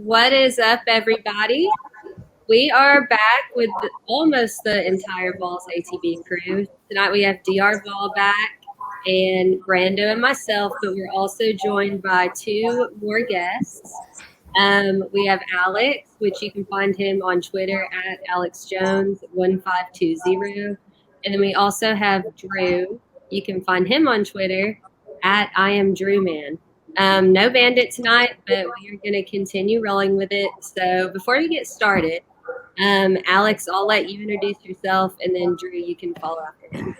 What is up, everybody? We are back with almost the entire Vols ATB crew. Tonight we have DR Vol back and Brando and myself, but we're also joined by two more guests. We have Alex, which you can find him on Twitter at AlexJones1520. And then we also have Drew. You can find him on Twitter at IamDrewMan. No Bandit tonight, but we are going to continue rolling with it. So before we get started, Alex, I'll let you introduce yourself, and then Drew, you can follow after him.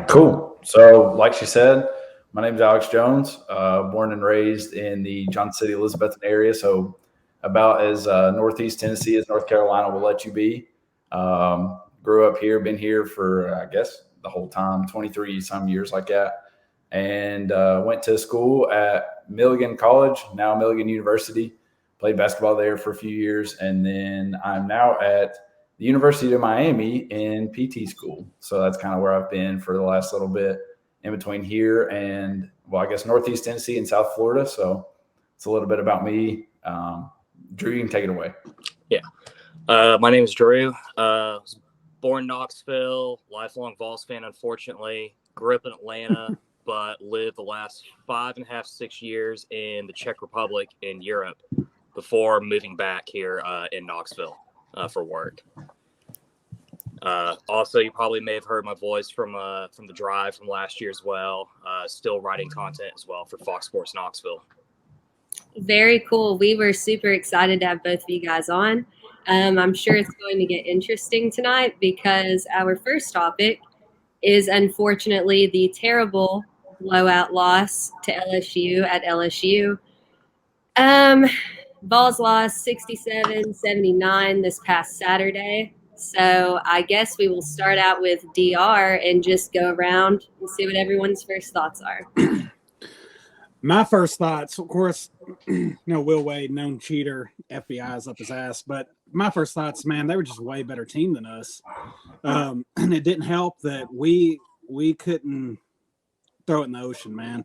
Cool. So, like she said, my name is Alex Jones, born and raised in the Johnson City, Elizabethton area. So, about as northeast Tennessee as North Carolina will let you be. Grew up here, been here for, I guess, the whole time, 23 some years like that. And went to school at Milligan College, now Milligan University. Played basketball there for a few years. And then I'm now at the University of Miami in PT school. So that's kind of where I've been for the last little bit in between here and, well, I guess Northeast Tennessee and South Florida. So it's a little bit about me. Drew, you can take it away. Yeah. My name is Drew. Was born in Knoxville, lifelong Vols fan, unfortunately. Grew up in Atlanta, but lived the last 5.5, 6 years in the Czech Republic in Europe before moving back here in Knoxville for work. Also, you probably may have heard my voice from the drive from last year as well. Still writing content as well for Fox Sports Knoxville. Very cool. We were super excited to have both of you guys on. I'm sure it's going to get interesting tonight because our first topic is unfortunately the terrible blowout loss to LSU at LSU. Vols lost 67-79 this past Saturday. So I guess we will start out with DR and just go around and see what everyone's first thoughts are. My first thoughts, of course, Will Wade, known cheater, FBI's up his ass. But my first thoughts, man, they were just a way better team than us. And it didn't help that we couldn't throw it in the ocean, man.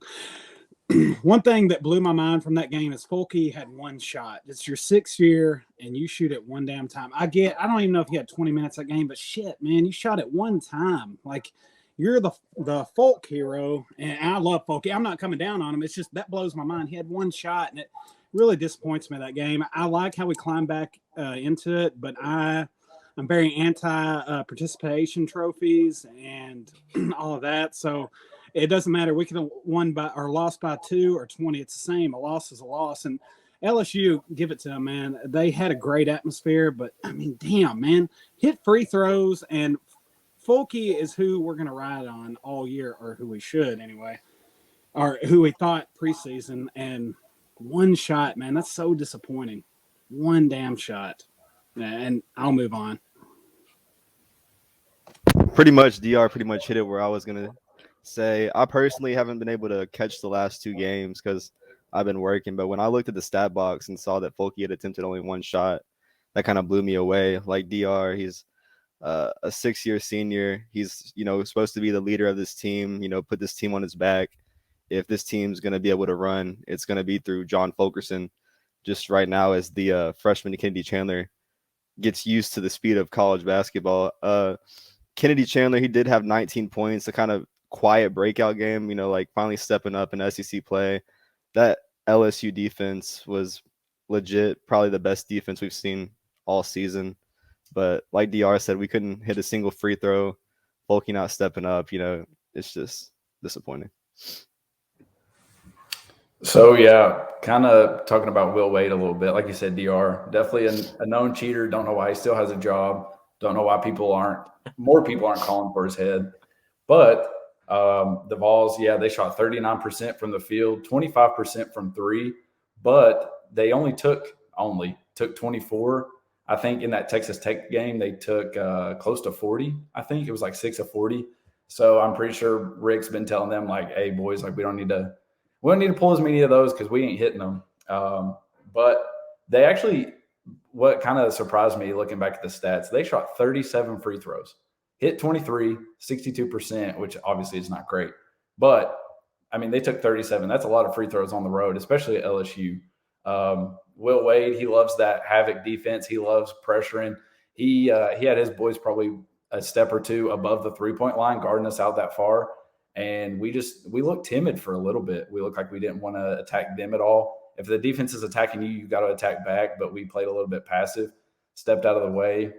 One thing that blew my mind from that game is Folky had one shot. It's your 6th year, and you shoot it one damn time. I don't even know if he had 20 minutes that game, but shit, man, you shot it one time. Like, you're the folk hero, and I love Folky. I'm not coming down on him. It's just that blows my mind. He had one shot, and it really disappoints me that game. I like how we climbed back into it, but I'm very anti-participation trophies and all of that. So it doesn't matter. We could have won by or lost by 2 or 20. It's the same. A loss is a loss. And LSU, give it to them, man. They had a great atmosphere, but I mean, damn, man, hit free throws, and Folky is who we're going to ride on all year, or who we should anyway, or who we thought preseason. And one shot, man, that's so disappointing. One damn shot. And I'll move on. Pretty much, DR pretty much hit it where I was going to say. I personally haven't been able to catch the last 2 games because I've been working. But when I looked at the stat box and saw that Folky had attempted only one shot, that kind of blew me away. Like DR, he's a 6-year senior. He's, supposed to be the leader of this team, put this team on his back. If this team's going to be able to run, it's going to be through John Fulkerson. Just right now, as the freshman Kennedy Chandler gets used to the speed of college basketball. Kennedy Chandler, he did have 19 points, a kind of quiet breakout game, finally stepping up in SEC play. That LSU defense was legit, probably the best defense we've seen all season. But like DR said, we couldn't hit a single free throw. Folky not stepping up, it's just disappointing. So, yeah, kind of talking about Will Wade a little bit. Like you said, DR, definitely a known cheater. Don't know why he still has a job. Don't know why more people aren't calling for his head. But the Vols, yeah, they shot 39% from the field, 25% from 3, but they only took 24. I think in that Texas Tech game, they took close to 40. I think it was like 6 of 40. So I'm pretty sure Rick's been telling them, like, hey, boys, like we don't need to pull as many of those because we ain't hitting them. But they actually, what kind of surprised me looking back at the stats, they shot 37 free throws, hit 23, 62%, which obviously is not great. But, I mean, they took 37. That's a lot of free throws on the road, especially at LSU. Will Wade, he loves that havoc defense. He loves pressuring. He had his boys probably a step or two above the 3-point line, guarding us out that far. And we looked timid for a little bit. We looked like we didn't want to attack them at all. If the defense is attacking you, you got to attack back. But we played a little bit passive, stepped out of the way.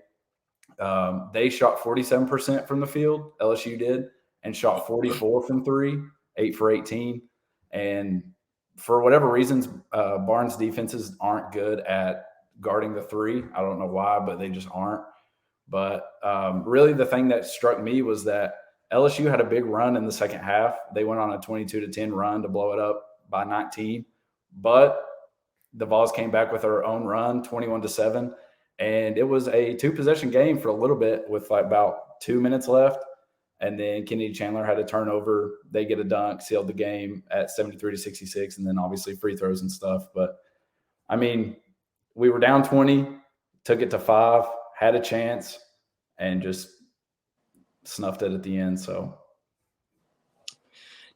They shot 47% from the field, LSU did, and shot 44 from three, 8 for 18. And for whatever reasons, Barnes' defenses aren't good at guarding the three. I don't know why, but they just aren't. But really the thing that struck me was that LSU had a big run in the second half. They went on a 22-10 run to blow it up by 19. But the Vols came back with their own run, 21-7. And it was a 2-possession game for a little bit with like about 2 minutes left. And then Kennedy Chandler had a turnover. They get a dunk, sealed the game at 73-66, and then obviously free throws and stuff. But, I mean, we were down 20, took it to 5, had a chance, and just snuffed it at the end. So,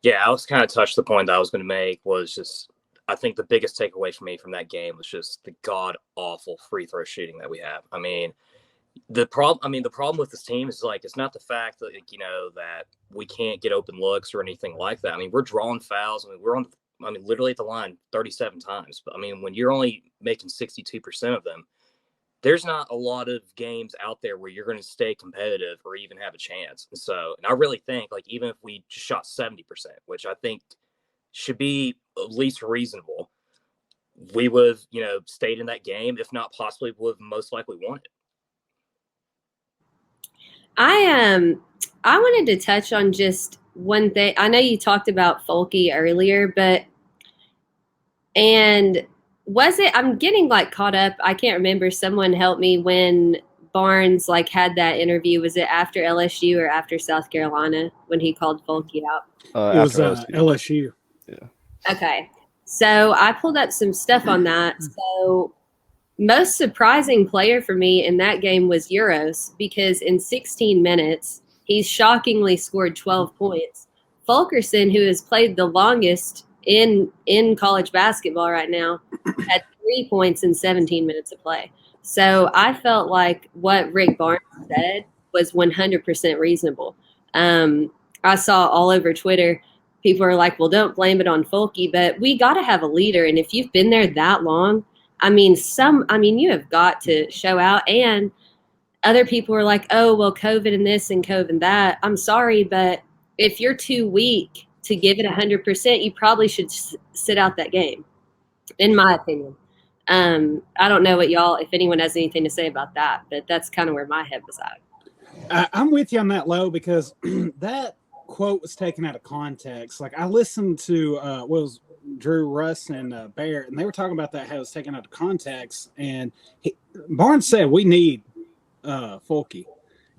yeah, I was kind of touched the point that I was going to make was just I think the biggest takeaway for me from that game was just the god-awful free throw shooting that we have. I mean, the problem with this team is like it's not the fact that that we can't get open looks or anything like that. I mean, we're drawing fouls. I mean, we're literally at the line 37 times. But I mean, when you're only making 62% of them, there's not a lot of games out there where you're going to stay competitive or even have a chance. And I really think like even if we just shot 70%, which I think should be at least reasonable, we would have stayed in that game. If not, possibly would have most likely won it. I wanted to touch on just one thing. I know you talked about Folky earlier, I'm getting like caught up. I can't remember. Someone help me when Barnes like had that interview. Was it after LSU or after South Carolina when he called Folky out? It was LSU. Yeah. Okay. So I pulled up some stuff on that. So most surprising player for me in that game was Euros because in 16 minutes, he's shockingly scored 12 points. Fulkerson, who has played the longest in college basketball right now, had 3 points in 17 minutes of play. So I felt like what Rick Barnes said was 100% reasonable. I saw all over Twitter, people are like, well, don't blame it on Folky, but we got to have a leader. And if you've been there that long, you have got to show out. And other people were like, oh, well, COVID and this and COVID and that. I'm sorry, but if you're too weak to give it 100%, you probably should sit out that game, in my opinion. I don't know if anyone has anything to say about that, but that's kind of where my head was at. I'm with you on that, Lo, because that quote was taken out of context. Like I listened to was Drew, Russ, and Barrett, and they were talking about that how it was taken out of context. And Barnes said we need Folky,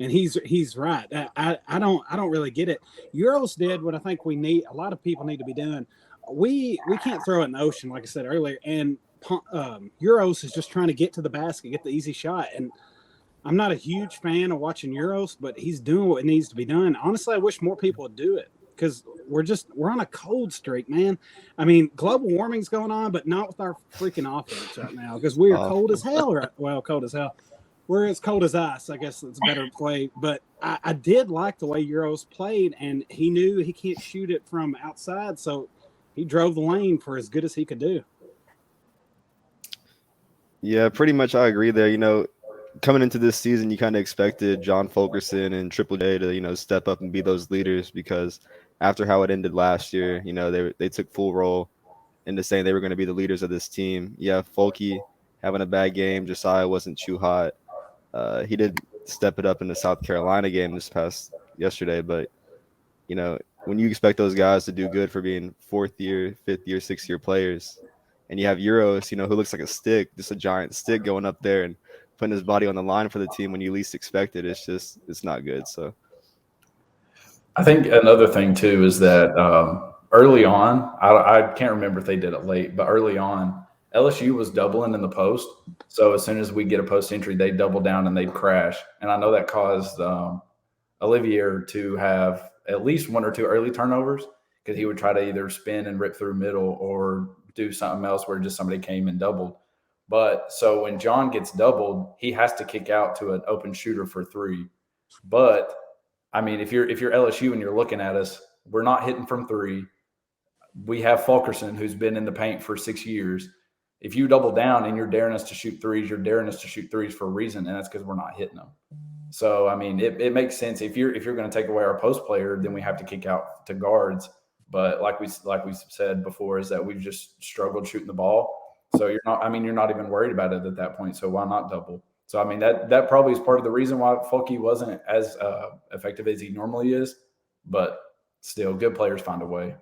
and he's right. I don't really get it. Euros did what I think we need. A lot of people need to be doing. We can't throw it in the ocean, like I said earlier. And Euros is just trying to get to the basket, get the easy shot. And I'm not a huge fan of watching Euros, but he's doing what needs to be done. Honestly, I wish more people would do it because we're on a cold streak, man. I mean, global warming's going on, but not with our freaking offense right now because we are cold as hell. Right? Well, cold as hell. We're as cold as ice. I guess it's better play. But I did like the way Euros played, and he knew he can't shoot it from outside, so he drove the lane for as good as he could do. Yeah, pretty much I agree there. Coming into this season, you kind of expected John Fulkerson and Triple J to, step up and be those leaders because after how it ended last year, they took full role into saying they were going to be the leaders of this team. Yeah, Folky having a bad game. Josiah wasn't too hot. He did step it up in the South Carolina game yesterday, but, when you expect those guys to do good for being 4th year, 5th year, 6th year players, and you have Euros, who looks like a stick, just a giant stick going up there and putting his body on the line for the team when you least expect it, it's not good. So I think another thing too is that early on, I can't remember if they did it late, but early on, LSU was doubling in the post. So as soon as we get a post entry, they double down and they'd crash. And I know that caused Olivier to have at least 1 or 2 early turnovers because he would try to either spin and rip through middle or do something else where just somebody came and doubled. But so when John gets doubled, he has to kick out to an open shooter for 3. But I mean, if you're LSU and you're looking at us, we're not hitting from 3. We have Fulkerson, who's been in the paint for 6 years. If you double down and you're daring us to shoot threes, you're daring us to shoot threes for a reason, and that's because we're not hitting them. So I mean, it makes sense. If you're going to take away our post player, then we have to kick out to guards. But like we said before, is that we've just struggled shooting the ball. So you're not even worried about it at that point. So why not double? So I mean, that probably is part of the reason why Folky wasn't as effective as he normally is. But still, good players find a way.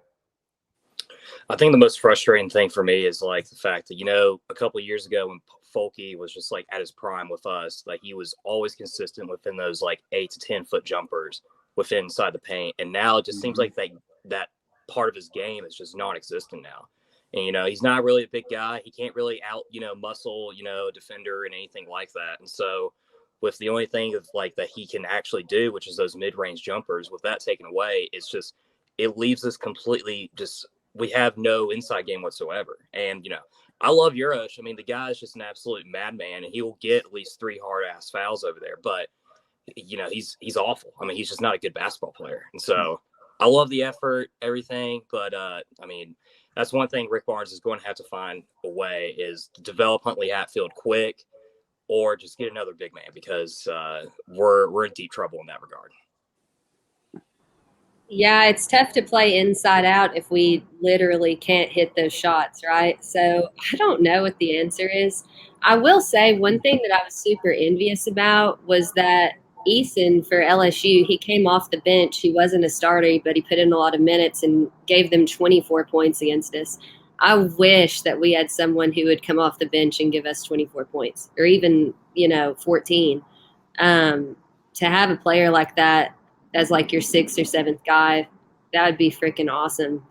I think the most frustrating thing for me is like the fact that, a couple of years ago when Folky was just like at his prime with us, like he was always consistent within those like 8 to 10 foot jumpers within inside the paint. And now it just seems like that part of his game is just non-existent now. And, he's not really a big guy. He can't really muscle, defender and anything like that. And so with the only thing of like that he can actually do, which is those mid-range jumpers, with that taken away, it leaves us completely we have no inside game whatsoever. And, I love Urosh. I mean, the guy is just an absolute madman, and he will get at least 3 hard-ass fouls over there. But, he's awful. I mean, he's just not a good basketball player. And so I love the effort, everything. But, I mean, that's one thing Rick Barnes is going to have to find a way is to develop Huntley Hatfield quick or just get another big man because we're in deep trouble in that regard. Yeah, it's tough to play inside out if we literally can't hit those shots, right? So I don't know what the answer is. I will say one thing that I was super envious about was that Eason for LSU, he came off the bench. He wasn't a starter, but he put in a lot of minutes and gave them 24 points against us. I wish that we had someone who would come off the bench and give us 24 points or even, 14. To have a player like that as like your 6th or 7th guy, that would be freaking awesome.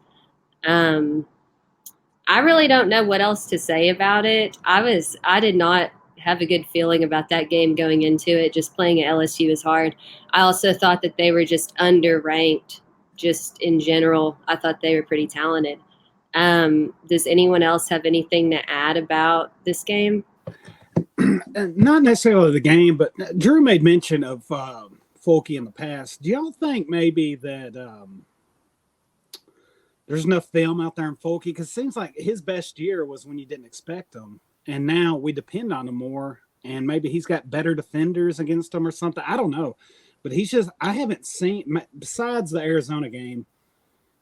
I really don't know what else to say about it. I did not have a good feeling about that game going into it. Just playing at LSU is hard. I also thought that they were just underranked just in general. I thought they were pretty talented. Does anyone else have anything to add about this game? Not necessarily the game, but Drew made mention of Folky in the past. Do y'all think maybe that there's enough film out there in Folky? Because it seems like his best year was when you didn't expect him, and now we depend on him more, and maybe he's got better defenders against him or something. I don't know. But I haven't seen, besides the Arizona game,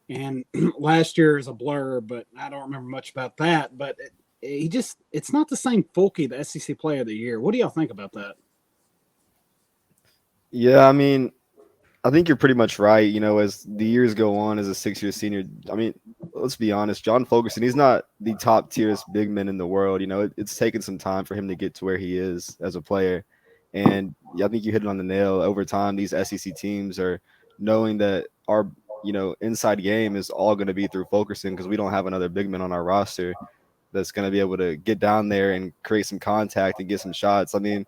and last year is a blur, but I don't remember much about that. But it's not the same Folky, the SEC Player of the Year. What do y'all think about that? Yeah, I mean, I think you're pretty much right. As the years go on as a 6-year senior, I mean, let's be honest, John Fulkerson, he's not the top tierest big man in the world. It's taken some time for him to get to where he is as a player. And I think you hit it on the nail. Over time, these SEC teams are knowing that our, inside game is all going to be through Fulkerson because we don't have another big man on our roster that's going to be able to get down there and create some contact and get some shots. I mean,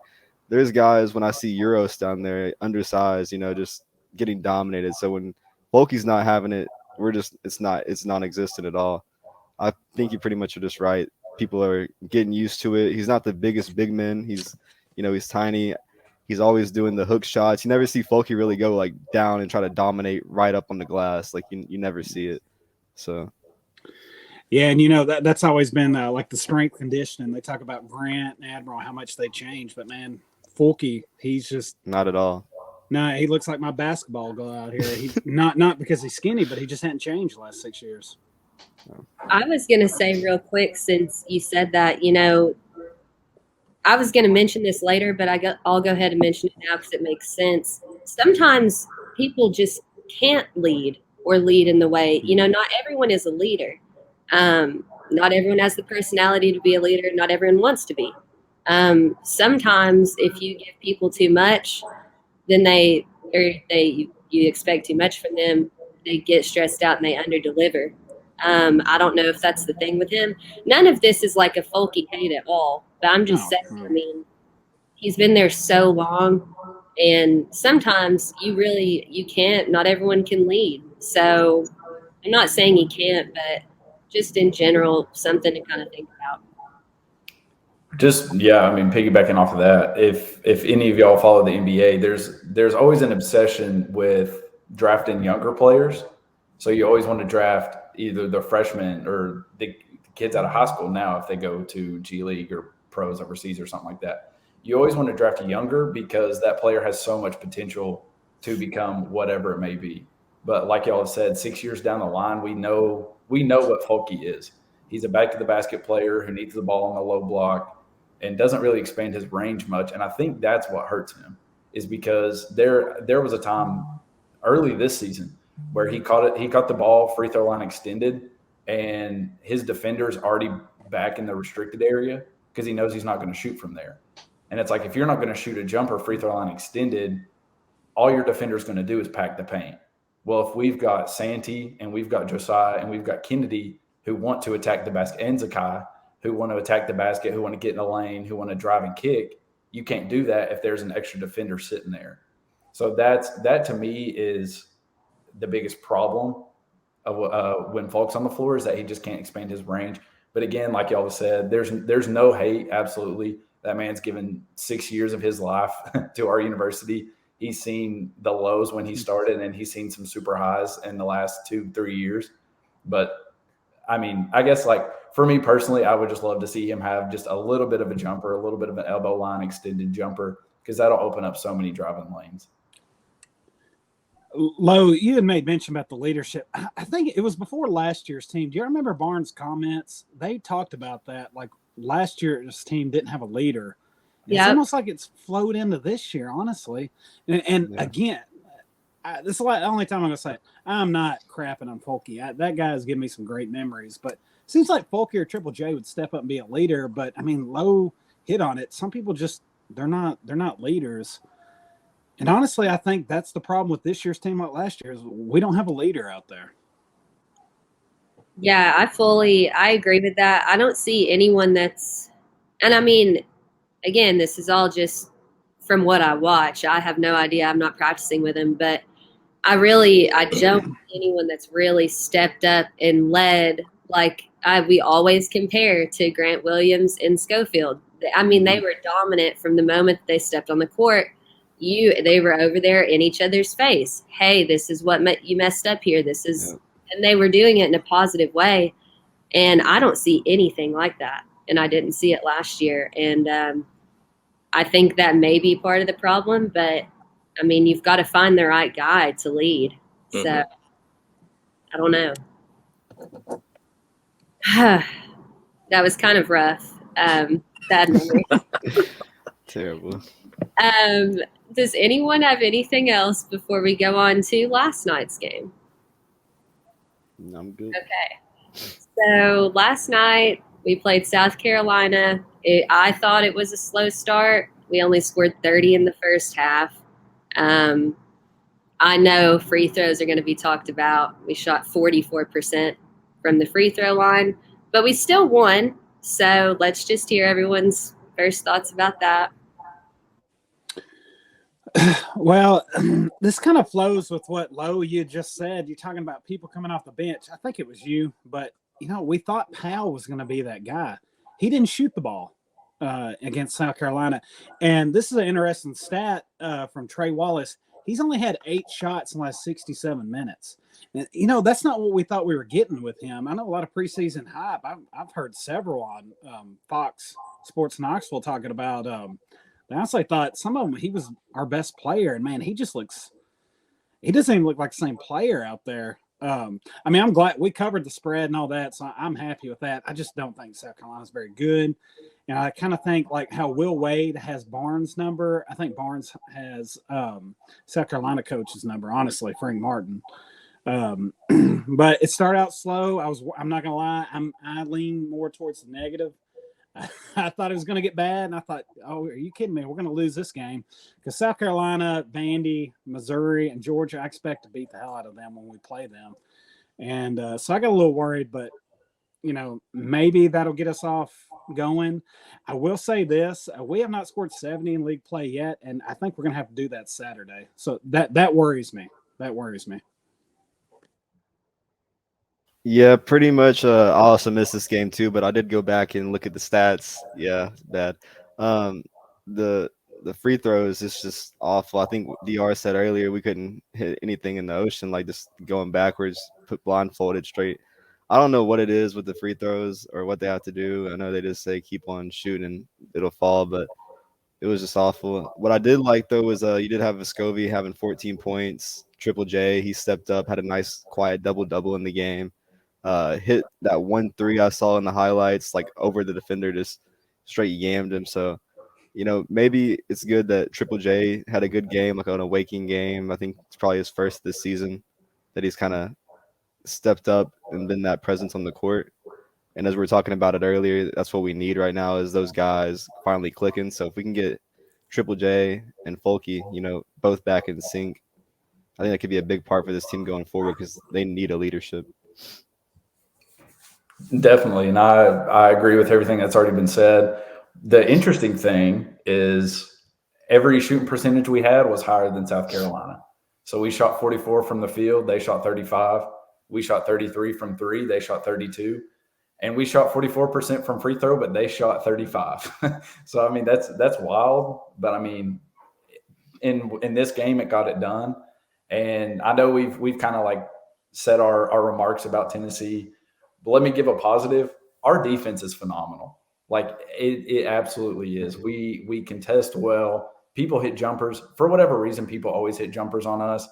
there's guys when I see Euros down there, undersized, just getting dominated. So when Folky's not having it, it's non-existent at all. I think you pretty much are just right. People are getting used to it. He's not the biggest big man. He's tiny. He's always doing the hook shots. You never see Folky really go like down and try to dominate right up on the glass. Like you never see it. So. Yeah, and that's always been like the strength conditioning. They talk about Grant and Admiral, how much they change, but man, Folky, he's just not at all. No, he looks like my basketball guy out here. He not because he's skinny, but he just hadn't changed the last 6 years. I was going to say real quick, since you said that, I was going to mention this later, but I'll go ahead and mention it now because it makes sense. Sometimes people just can't lead or lead in the way, not everyone is a leader. Not everyone has the personality to be a leader. Not everyone wants to be. Sometimes if you give people too much, then you expect too much from them, they get stressed out and they underdeliver. I don't know if that's the thing with him. None of this is like a Folky hate at all, but I'm just saying, I mean, he's been there so long, and sometimes you can't, not everyone can lead. So I'm not saying he can't, but just in general, something to kind of think about. Just I mean, piggybacking off of that, if any of y'all follow the NBA, there's always an obsession with drafting younger players. So you always want to draft either the freshmen or the kids out of high school now if they go to G League or pros overseas or something like that. You always want to draft younger because that player has so much potential to become whatever it may be. But like y'all have said, 6 years down the line, we know what Folky is. He's a back to the basket player who needs the ball on the low block and doesn't really expand his range much. And I think that's what hurts him, is because there was a time early this season where he caught the ball free throw line extended, and his defender's already back in the restricted area because he knows he's not going to shoot from there. And it's like, if you're not going to shoot a jumper free throw line extended, all your defender's going to do is pack the paint. Well, if we've got Santee and we've got Josiah and we've got Kennedy who want to attack the basket, and Zakai who want to attack the basket, who want to get in the lane, who want to drive and kick, you can't do that if there's an extra defender sitting there. So that to me is the biggest problem of when Folk's on the floor, is that he just can't expand his range. But again, like y'all said, there's no hate. Absolutely, that man's given 6 years of his life to our university. He's seen the lows when he started, and he's seen some super highs in the last 2-3 years. But I mean, I guess like for me personally, I would just love to see him have just a little bit of a jumper, a little bit of an elbow line extended jumper, because that'll open up so many driving lanes. Lo, you had made mention about the leadership. I think it was before last year's team. Do you remember Barnes' comments? They talked about that. Like last year's team didn't have a leader. It's almost like it's flowed into this year, honestly. And again, this is the only time I'm going to say it. I'm not crapping on Folky. That guy has given me some great memories. But it seems like Folky or Triple J would step up and be a leader. But, I mean, Lo hit on it. Some people just they're not leaders. And honestly, I think that's the problem with this year's team like last year is we don't have a leader out there. Yeah, I agree with that. I don't see anyone and I mean, again, this is all just from what I watch. I have no idea. I'm not practicing with him, but I don't see anyone that's really stepped up and led like we always compare to Grant Williams and Schofield. I mean, they were dominant from the moment they stepped on the court. They were over there in each other's face. Hey, this is what you messed up here. This is, and they were doing it in a positive way. And I don't see anything like that. And I didn't see it last year. And I think that may be part of the problem. But I mean, you've got to find the right guy to lead. So I don't know. That was kind of rough. Bad memory. Terrible. Does anyone have anything else before we go on to last night's game? No, I'm good. Okay. So last night we played South Carolina. I thought it was a slow start. We only scored 30 in the first half. I know free throws are going to be talked about. We shot 44% from the free throw line, but we still won. So let's just hear everyone's first thoughts about that. Well, this kind of flows with what Lo you just said. You're talking about people coming off the bench. I think it was you, but we thought Powell was going to be that guy. He didn't shoot the ball against South Carolina, and this is an interesting stat from Trey Wallace. He's only had 8 shots in the last 67 minutes. And, that's not what we thought we were getting with him. I know a lot of preseason hype. I've heard several on Fox Sports Knoxville talking about. I honestly thought some of them he was our best player, and man, he doesn't even look like the same player out there. I mean, I'm glad we covered the spread and all that, so I'm happy with that. I just don't think South Carolina's very good, and I kind of think like how Will Wade has Barnes' number. I think Barnes has South Carolina coach's number. Honestly, Frank Martin. But it started out slow. I'm not gonna lie. I lean more towards the negative. I thought it was going to get bad, and I thought, oh, are you kidding me? We're going to lose this game because South Carolina, Vandy, Missouri, and Georgia, I expect to beat the hell out of them when we play them. And so I got a little worried, but, maybe that'll get us off going. I will say this. We have not scored 70 in league play yet, and I think we're going to have to do that Saturday. So that worries me. That worries me. Yeah, pretty much. I also missed this game too, but I did go back and look at the stats. Yeah, it's bad. Um, the the free throws is just awful. I think Dr said earlier we couldn't hit anything in the ocean, like just going backwards, put blindfolded straight. I don't know what it is with the free throws or what they have to do. I know they just say keep on shooting, it'll fall, but it was just awful. What I did like though was you did have Vescovi having 14 points, Triple J. He stepped up, had a nice quiet double in the game. Hit that 1 3 I saw in the highlights, like over the defender, just straight yammed him. So maybe it's good that Triple J had a good game, like an awakening game. I think it's probably his first this season that he's kind of stepped up and been that presence on the court. And as we were talking about it earlier, that's what we need right now is those guys finally clicking. So if we can get Triple J and Folky, both back in sync, I think that could be a big part for this team going forward because they need a leadership. Definitely. And I agree with everything that's already been said. The interesting thing is every shooting percentage we had was higher than South Carolina. So we shot 44 from the field. They shot 35. We shot 33 from three. They shot 32. And we shot 44% from free throw, but they shot 35. So, I mean, that's wild. But, I mean, in this game, it got it done. And I know we've kind of like said our remarks about Tennessee, but let me give a positive. Our defense is phenomenal. Like it absolutely is. We contest well. People hit jumpers for whatever reason. People always hit jumpers on us,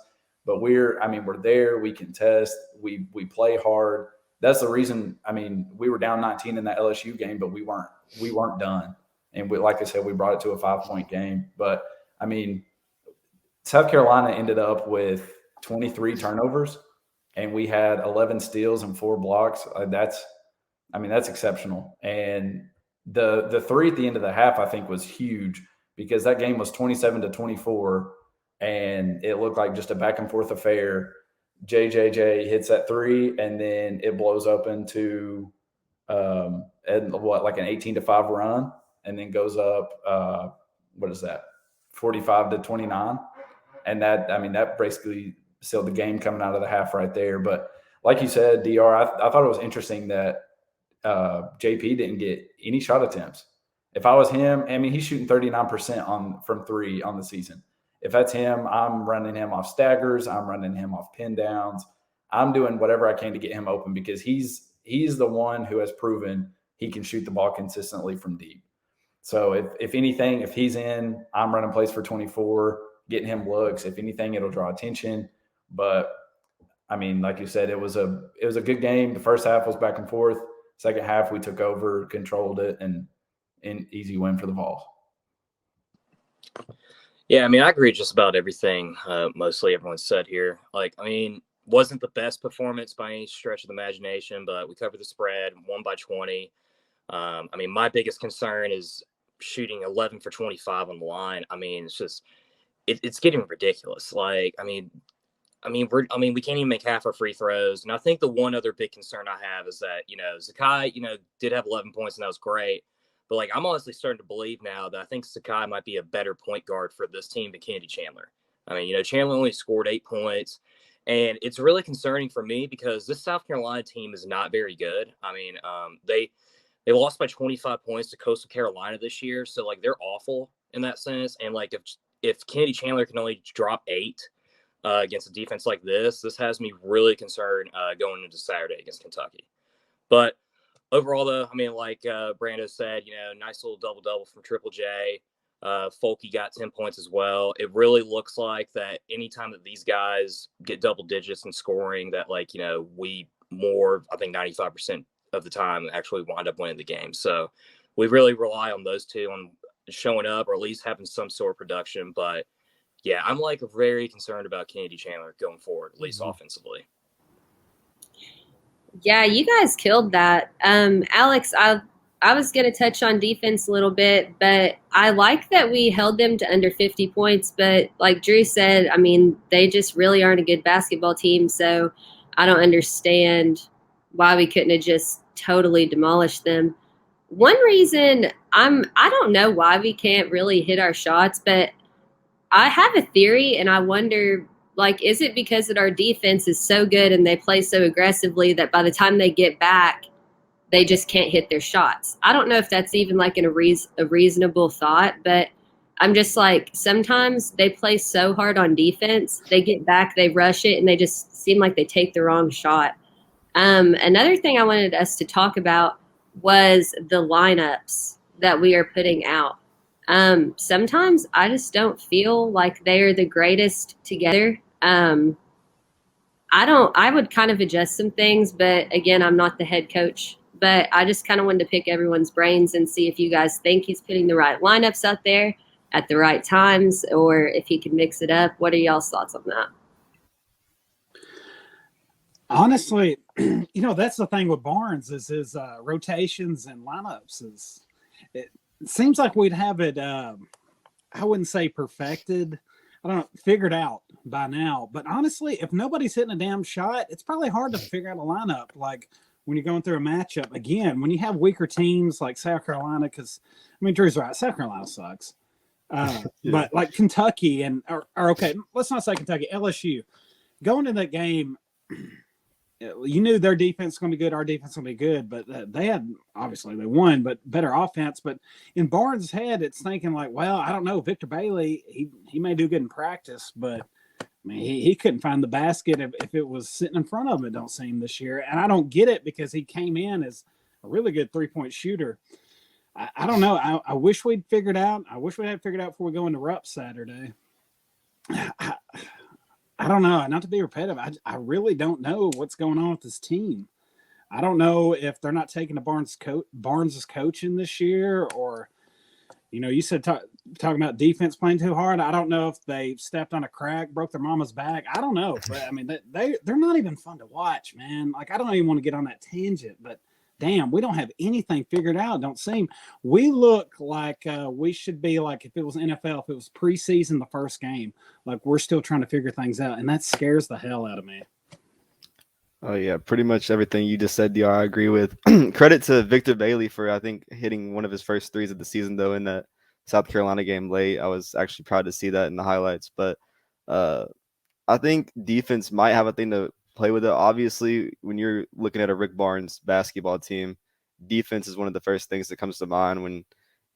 but we're there. We contest. We play hard. That's the reason. I mean, we were down 19 in that LSU game, but we weren't done. And like I said, we brought it to a 5-point game. But I mean, South Carolina ended up with 23 turnovers, and we had 11 steals and 4 blocks. That's exceptional. And the three at the end of the half, I think, was huge because that game was 27-24, and it looked like just a back and forth affair. JJJ hits that three, and then it blows open to an 18-5 run, and then goes up. What is that? 45-29. And that basically sealed the game coming out of the half right there. But like you said, DR, I thought it was interesting that JP didn't get any shot attempts. If I was him, I mean, he's shooting 39% from three on the season. If that's him, I'm running him off staggers. I'm running him off pin downs. I'm doing whatever I can to get him open because he's the one who has proven he can shoot the ball consistently from deep. So if anything, if he's in, I'm running plays for 24, getting him looks. If anything, it'll draw attention. But I mean, like you said, it was a good game. The first half was back and forth. Second half, we took over, controlled it, and an easy win for the Vols. Yeah, I mean, I agree just about everything mostly everyone said here. Like, I mean, wasn't the best performance by any stretch of the imagination, but we covered the spread, won by 20. I mean, my biggest concern is shooting 11 for 25 on the line. I mean, it's just it's getting ridiculous. Like, I mean, we can't even make half our free throws. And I think the one other big concern I have is that, Zakai, did have 11 points and that was great. But like, I'm honestly starting to believe now that I think Sakai might be a better point guard for this team than Kennedy Chandler. I mean, Chandler only scored 8 points, and it's really concerning for me because this South Carolina team is not very good. I mean, they lost by 25 points to Coastal Carolina this year, so like they're awful in that sense. And like if Kennedy Chandler can only drop 8 against a defense like this has me really concerned going into Saturday against Kentucky. But overall, though, I mean, like Brando said, nice little double-double from Triple J. Folky got 10 points as well. It really looks like that anytime that these guys get double digits in scoring, that, like, we I think 95% of the time actually wind up winning the game. So we really rely on those two on showing up or at least having some sort of production. But, yeah, I'm, like, very concerned about Kennedy Chandler going forward, at least offensively. Yeah, you guys killed that. Alex, I was going to touch on defense a little bit, but I like that we held them to under 50 points. But like Drew said, I mean, they just really aren't a good basketball team. So I don't understand why we couldn't have just totally demolished them. One reason I don't know why we can't really hit our shots, but I have a theory, and I wonder Like, is it because that our defense is so good and they play so aggressively that by the time they get back, they just can't hit their shots? I don't know if that's even like a reasonable thought, but I'm just like, sometimes they play so hard on defense, they get back, they rush it, and they just seem like they take the wrong shot. Another thing I wanted us to talk about was the lineups that we are putting out. Sometimes I just don't feel like they are the greatest together. I would kind of adjust some things, but again, I'm not the head coach. But I just kind of wanted to pick everyone's brains and see if you guys think he's putting the right lineups out there at the right times, or if he can mix it up. What are y'all's thoughts on that? Honestly, that's the thing with Barnes is his rotations and lineups. It seems like we'd have it, I wouldn't say perfected, I don't know, figured out by now. But honestly, if nobody's hitting a damn shot, it's probably hard to figure out a lineup. Like when you're going through a matchup, again, when you have weaker teams like South Carolina, because, Drew's right, South Carolina sucks. Yeah. But like Kentucky or okay, let's not say Kentucky, LSU. Going to that game, you knew their defense was going to be good, our defense was going to be good, but they won, but better offense. But in Barnes' head, it's thinking like, well, I don't know, Victor Bailey, he may do good in practice, but he couldn't find the basket if it was sitting in front of him, it don't seem, this year. And I don't get it because he came in as a really good three-point shooter. I don't know. I wish we'd figured out. I wish we had figured out before we go into Rupp Saturday. I don't know. Not to be repetitive, I really don't know what's going on with this team. I don't know if they're not taking the Barnes' coaching this year, or, you said talking about defense playing too hard. I don't know if they stepped on a crack, broke their mama's back. I don't know. But they're not even fun to watch, man. Like, I don't even want to get on that tangent, but damn, we don't have anything figured out. Don't seem. We look like we should be like if it was NFL, if it was preseason, the first game. Like, we're still trying to figure things out, and that scares the hell out of me. Oh, yeah, pretty much everything you just said, DR, I agree with. Credit to Victor Bailey for, I think, hitting one of his first threes of the season, though, in that South Carolina game late. I was actually proud to see that in the highlights. But I think defense might have a thing to play with it. Obviously, when you're looking at a Rick Barnes basketball team, defense is one of the first things that comes to mind when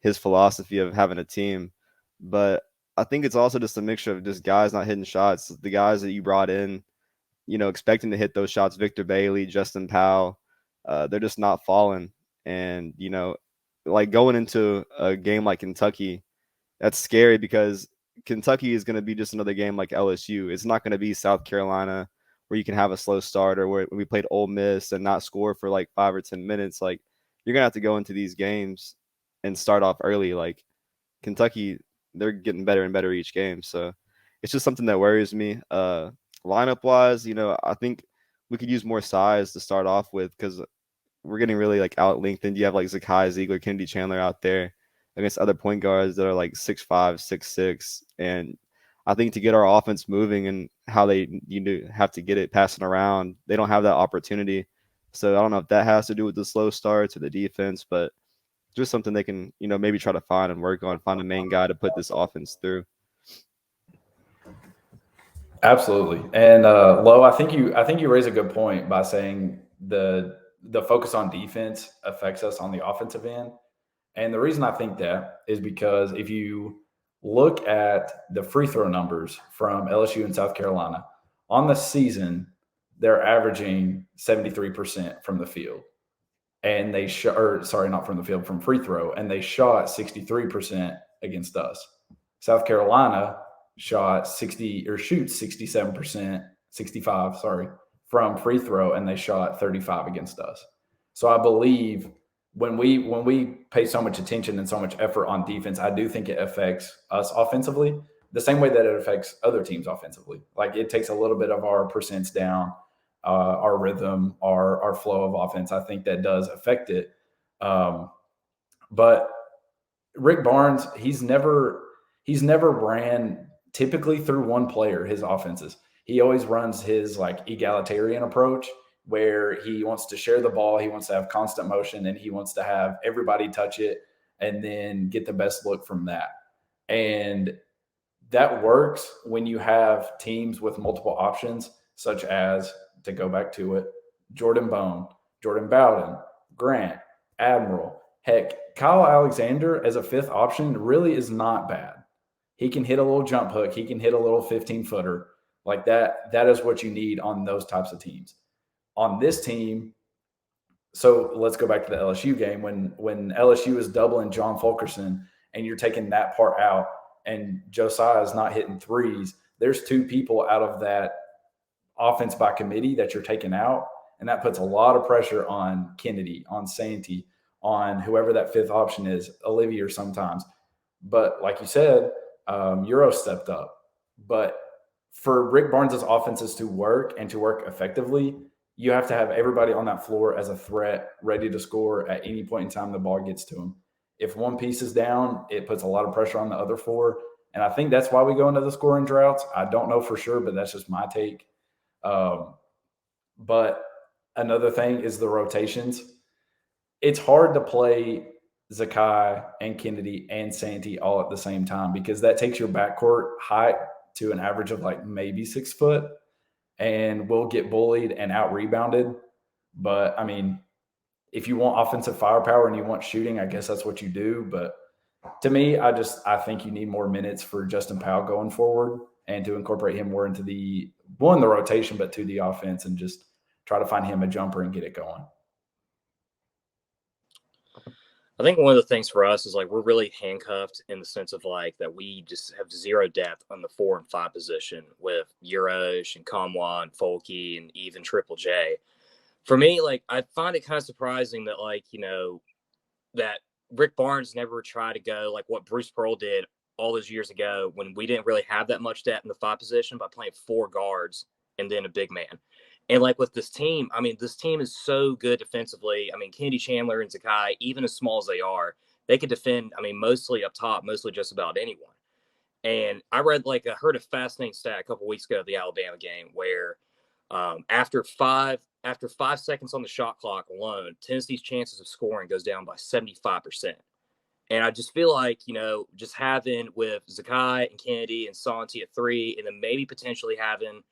his philosophy of having a team. But I think it's also just a mixture of just guys not hitting shots. The guys that you brought in, expecting to hit those shots, Victor Bailey, Justin Powell, they're just not falling. And, like going into a game like Kentucky, that's scary because Kentucky is going to be just another game like LSU. It's not going to be South Carolina where you can have a slow start, or where we played Ole Miss and not score for like 5 or 10 minutes. Like, you're going to have to go into these games and start off early. Like Kentucky, they're getting better and better each game. So it's just something that worries me. Lineup wise, I think we could use more size to start off with because we're getting really like out lengthened. You have like Zakai, Ziggler, Kennedy Chandler out there against other point guards that are like 6'5", 6'6", and I think to get our offense moving and how they have to get it passing around, they don't have that opportunity. So I don't know if that has to do with the slow starts or the defense, but just something they can, maybe try to find and work on, find a main guy to put this offense through. Absolutely. And Lo, I think you raise a good point by saying the focus on defense affects us on the offensive end. And the reason I think that is because if you look at the free throw numbers from LSU and South Carolina on the season, they're averaging 73% from the field. And they not from the field, from free throw. And they shot 63% against us. South Carolina shoots 67%, 65, from free throw, and they shot 35 against us. So I believe when we pay so much attention and so much effort on defense, I do think it affects us offensively the same way that it affects other teams offensively. Like, it takes a little bit of our percents down, our rhythm, our flow of offense. I think that does affect it. But Rick Barnes, he's never ran typically through one player, his offenses. He always runs his like egalitarian approach where he wants to share the ball. He wants to have constant motion, and he wants to have everybody touch it and then get the best look from that. And that works when you have teams with multiple options, such as, to go back to it, Jordan Bone, Jordan Bowden, Grant, Admiral. Heck, Kyle Alexander as a fifth option really is not bad. He can hit a little jump hook. He can hit a little 15-footer. Like that. That is what you need on those types of teams. On this team, so let's go back to the LSU game. When LSU is doubling John Fulkerson and you're taking that part out and Josiah is not hitting threes, there's two people out of that offense by committee that you're taking out. And that puts a lot of pressure on Kennedy, on Santee, on whoever that fifth option is, Olivier sometimes. But like you said, Euro stepped up. But for Rick Barnes' offenses to work and to work effectively, you have to have everybody on that floor as a threat, ready to score at any point in time the ball gets to them. If one piece is down, it puts a lot of pressure on the other four. And I think that's why we go into the scoring droughts. I don't know for sure, but that's just my take. But another thing is the rotations. It's hard to play Zakai and Kennedy and Santee all at the same time because that takes your backcourt height to an average of like maybe 6 foot, and we'll get bullied and out-rebounded. But, I mean, if you want offensive firepower and you want shooting, I guess that's what you do. But to me, I think you need more minutes for Justin Powell going forward and to incorporate him more into the rotation, but to the offense, and just try to find him a jumper and get it going. I think one of the things for us is like we're really handcuffed in the sense of like that we just have zero depth on the 4 and 5 position with Urosh and Kamwa and Folky and even Triple J. For me, like I find it kind of surprising that like, you know, that Rick Barnes never tried to go like what Bruce Pearl did all those years ago when we didn't really have that much depth in the 5 position by playing 4 guards and then a big man. And like with this team, I mean, this team is so good defensively. I mean, Kennedy, Chandler, and Zakai, even as small as they are, they can defend, I mean, mostly up top, mostly just about anyone. And I heard a fascinating stat a couple weeks ago at the Alabama game where after 5 seconds on the shot clock alone, Tennessee's chances of scoring goes down by 75%. And I just feel like, you know, just having with Zakai and Kennedy and Santee at 3, and then maybe potentially having,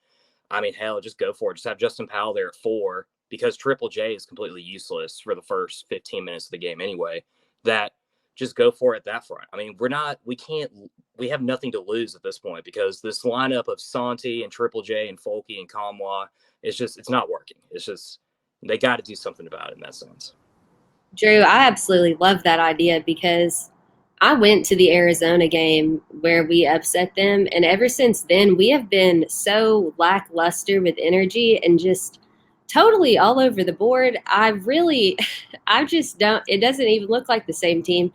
I mean, hell, just go for it. Just have Justin Powell there at 4 because Triple J is completely useless for the first 15 minutes of the game anyway. That just go for it at that front. I mean, we have nothing to lose at this point because this lineup of Santee and Triple J and Folky and Kamwa, it's not working. It's just, they got to do something about it in that sense. Drew, I absolutely love that idea because I went to the Arizona game where we upset them, and ever since then, we have been so lackluster with energy and just totally all over the board. I just don't, it doesn't even look like the same team.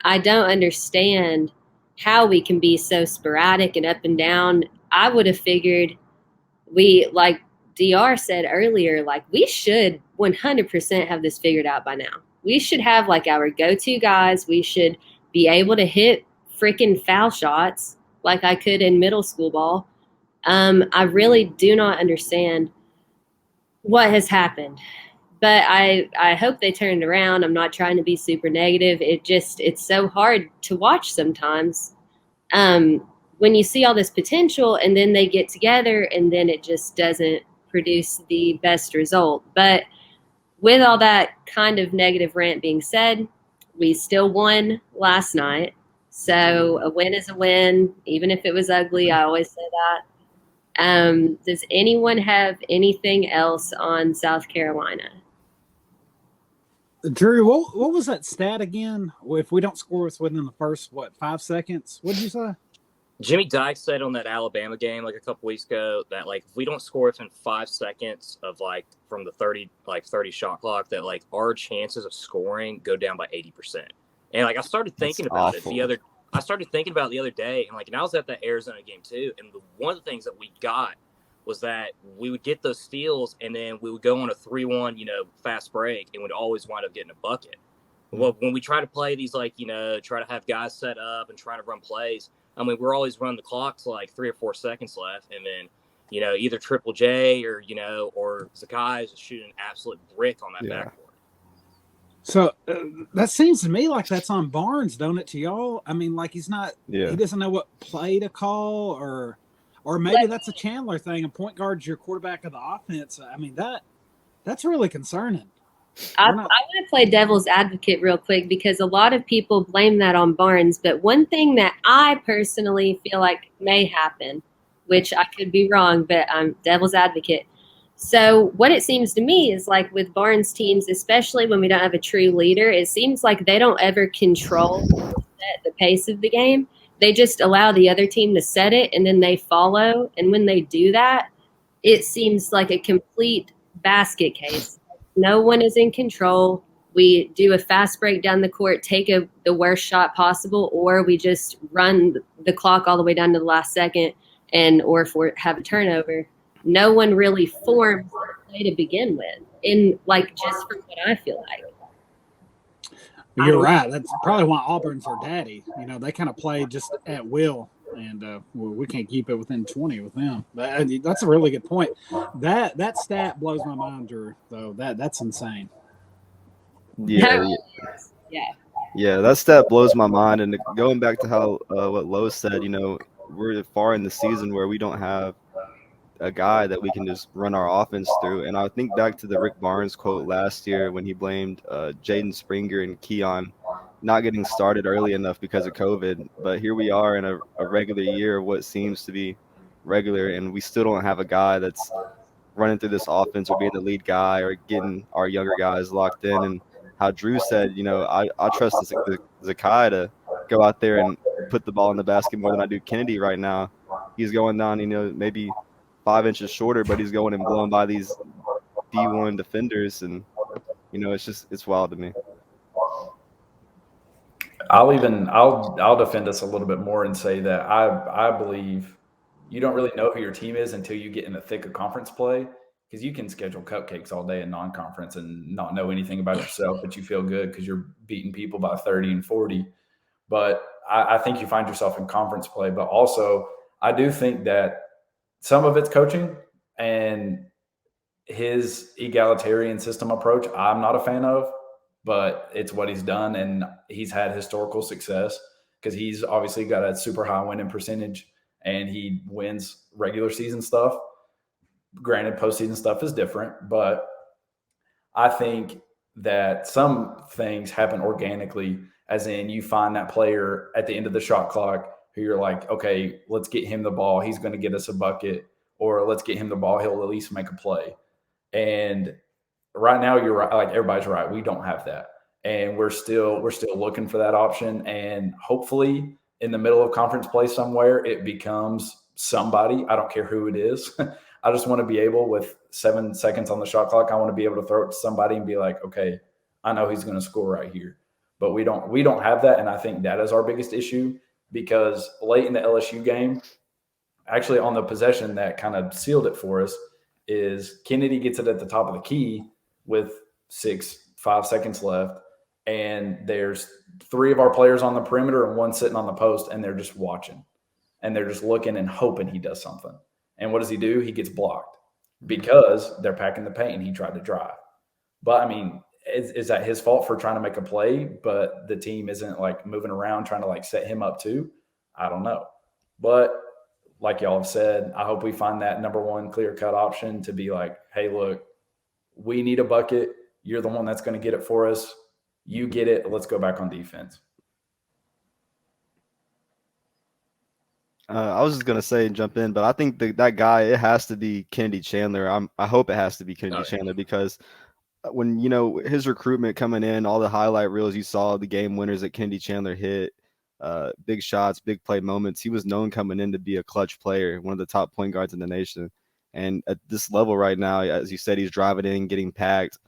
I don't understand how we can be so sporadic and up and down. I would have figured like DR said earlier, like we should 100% have this figured out by now. We should have like our go-to guys. We should be able to hit freaking foul shots like I could in middle school ball. I really do not understand what has happened, but I hope they turned around. I'm not trying to be super negative. It's so hard to watch sometimes when you see all this potential and then they get together and then it just doesn't produce the best result. But with all that kind of negative rant being said, we still won last night. So a win is a win, even if it was ugly. I always say that. Does anyone have anything else on South Carolina? Drew, what was that stat again? If we don't score within the first, 5 seconds? What did you say? Jimmy Dykes said on that Alabama game like a couple weeks ago that like if we don't score within 5 seconds of like from the 30 shot clock, that like our chances of scoring go down by 80%. And like I started thinking about it the other day, and like, and I was at that Arizona game too. And one of the things that we got was that we would get those steals, and then we would go on a 3-1, fast break, and would always wind up getting a bucket. Well, when we try to play these, like, try to have guys set up and try to run plays, I mean, we're always running the clock to like 3 or 4 seconds left, and then, either Triple J or Zakai is shooting an absolute brick on that backboard. So that seems to me like that's on Barnes, don't it? To y'all, I mean, like he doesn't know what play to call, or maybe that's a Chandler thing. A point guard's your quarterback of the offense. I mean that's really concerning. I want to play devil's advocate real quick because a lot of people blame that on Barnes. But one thing that I personally feel like may happen, which I could be wrong, but I'm devil's advocate. So what it seems to me is like with Barnes teams, especially when we don't have a true leader, it seems like they don't ever control the pace of the game. They just allow the other team to set it and then they follow. And when they do that, it seems like a complete basket case. No one is in control. We do a fast break down the court, take the worst shot possible, or we just run the clock all the way down to the last second or if we have a turnover. No one really forms the play to begin with, just from what I feel like. You're right. That's probably why Auburn's our daddy. They kind of play just at will, and we can't keep it within 20 with them. That's a really good point. That stat blows my mind, Drew. Though that's insane. Yeah. That stat blows my mind. And going back to how what Lowe said, we're far in the season where we don't have a guy that we can just run our offense through. And I think back to the Rick Barnes quote last year when he blamed Jaden Springer and Keon not getting started early enough because of COVID. But here we are in a regular year of what seems to be regular, and we still don't have a guy that's running through this offense or being the lead guy or getting our younger guys locked in. And how Drew said, I trust Zakai to go out there and put the ball in the basket more than I do Kennedy right now. He's going down, maybe 5 inches shorter, but he's going and blowing by these D1 defenders, and it's wild to me. I'll defend us a little bit more and say that I believe you don't really know who your team is until you get in the thick of conference play, because you can schedule cupcakes all day in non-conference and not know anything about yourself, but you feel good because you're beating people by 30 and 40. But I think you find yourself in conference play. But also, I do think that some of it's coaching, and his egalitarian system approach I'm not a fan of, but it's what he's done, and he's had historical success because he's obviously got a super high winning percentage and he wins regular season stuff. Granted, postseason stuff is different, but I think that some things happen organically, as in you find that player at the end of the shot clock who you're like, okay, let's get him the ball. He's going to get us a bucket, or let's get him the ball. He'll at least make a play. And right now, you're right. Like, everybody's right. We don't have that, and we're still looking for that option. And hopefully, in the middle of conference play somewhere, it becomes somebody. I don't care who it is. I just want to be able, with 7 seconds on the shot clock, I want to be able to throw it to somebody and be like, okay, I know he's going to score right here. But we don't have that, and I think that is our biggest issue, because late in the LSU game, actually on the possession that kind of sealed it for us, is Kennedy gets it at the top of the key with 5 seconds left, and there's 3 of our players on the perimeter and 1 sitting on the post, and they're just watching, and they're just looking and hoping he does something. And what does he do? He gets blocked because they're packing the paint and he tried to drive. But I mean, is that his fault for trying to make a play, but the team isn't like moving around trying to like set him up too? I don't know. But like y'all have said, I hope we find that number one clear-cut option to be like, hey, look, we need a bucket. You're the one that's going to get it for us. You get it. Let's go back on defense. I was just going to say, jump in, but I think that guy, it has to be Kennedy Chandler. I hope it has to be Kennedy Chandler, because when, his recruitment coming in, all the highlight reels you saw, the game winners that Kennedy Chandler hit, big shots, big play moments. He was known coming in to be a clutch player, one of the top point guards in the nation. And at this level right now, as you said, he's driving in, getting packed,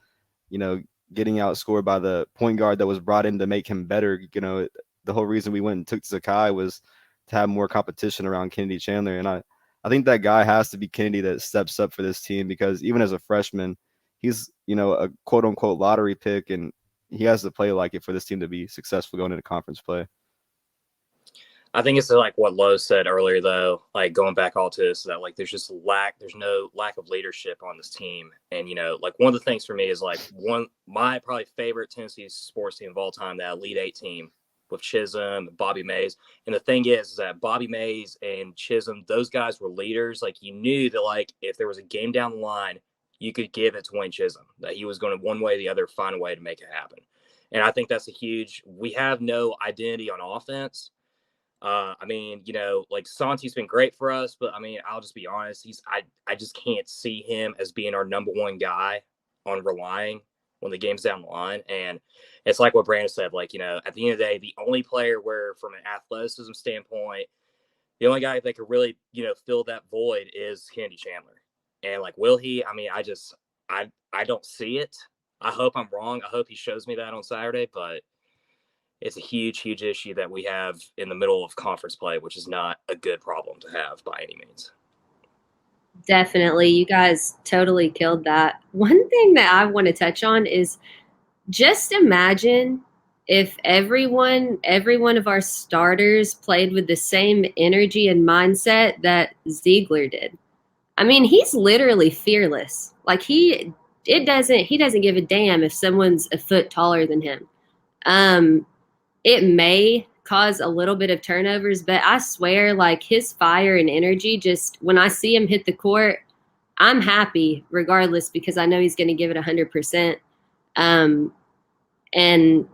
getting outscored by the point guard that was brought in to make him better. The whole reason we went and took Zakai was to have more competition around Kennedy Chandler. And I think that guy has to be Kennedy that steps up for this team, because even as a freshman, he's, a quote unquote lottery pick, and he has to play like it for this team to be successful going into conference play. I think it's like what Lowe said earlier, though, like going back all to this, that like there's no lack of leadership on this team. And, like one of the things for me is like my probably favorite Tennessee sports team of all time, that Elite Eight team with Chisholm and Bobby Mays. And the thing is that Bobby Mays and Chisholm, those guys were leaders. Like you knew that like if there was a game down the line, you could give it to Wayne Chisholm, that he was going to one way or the other find a way to make it happen. And I think that's we have no identity on offense. Like Santi's been great for us, but I mean, I'll just be honest. I just can't see him as being our number one guy on relying when the game's down the line. And it's like what Brandon said, like, at the end of the day, the only player where from an athleticism standpoint, the only guy that could really, fill that void is Kennedy Chandler. And like, will he? I mean, I don't see it. I hope I'm wrong. I hope he shows me that on Saturday, but it's a huge, huge issue that we have in the middle of conference play, which is not a good problem to have by any means. Definitely. You guys totally killed that. One thing that I want to touch on is just imagine if every one of our starters played with the same energy and mindset that Ziggler did. I mean, he's literally fearless. Like he doesn't give a damn if someone's a foot taller than him. It may cause a little bit of turnovers, but I swear, like his fire and energy, just when I see him hit the court, I'm happy regardless because I know he's going to give it 100%. And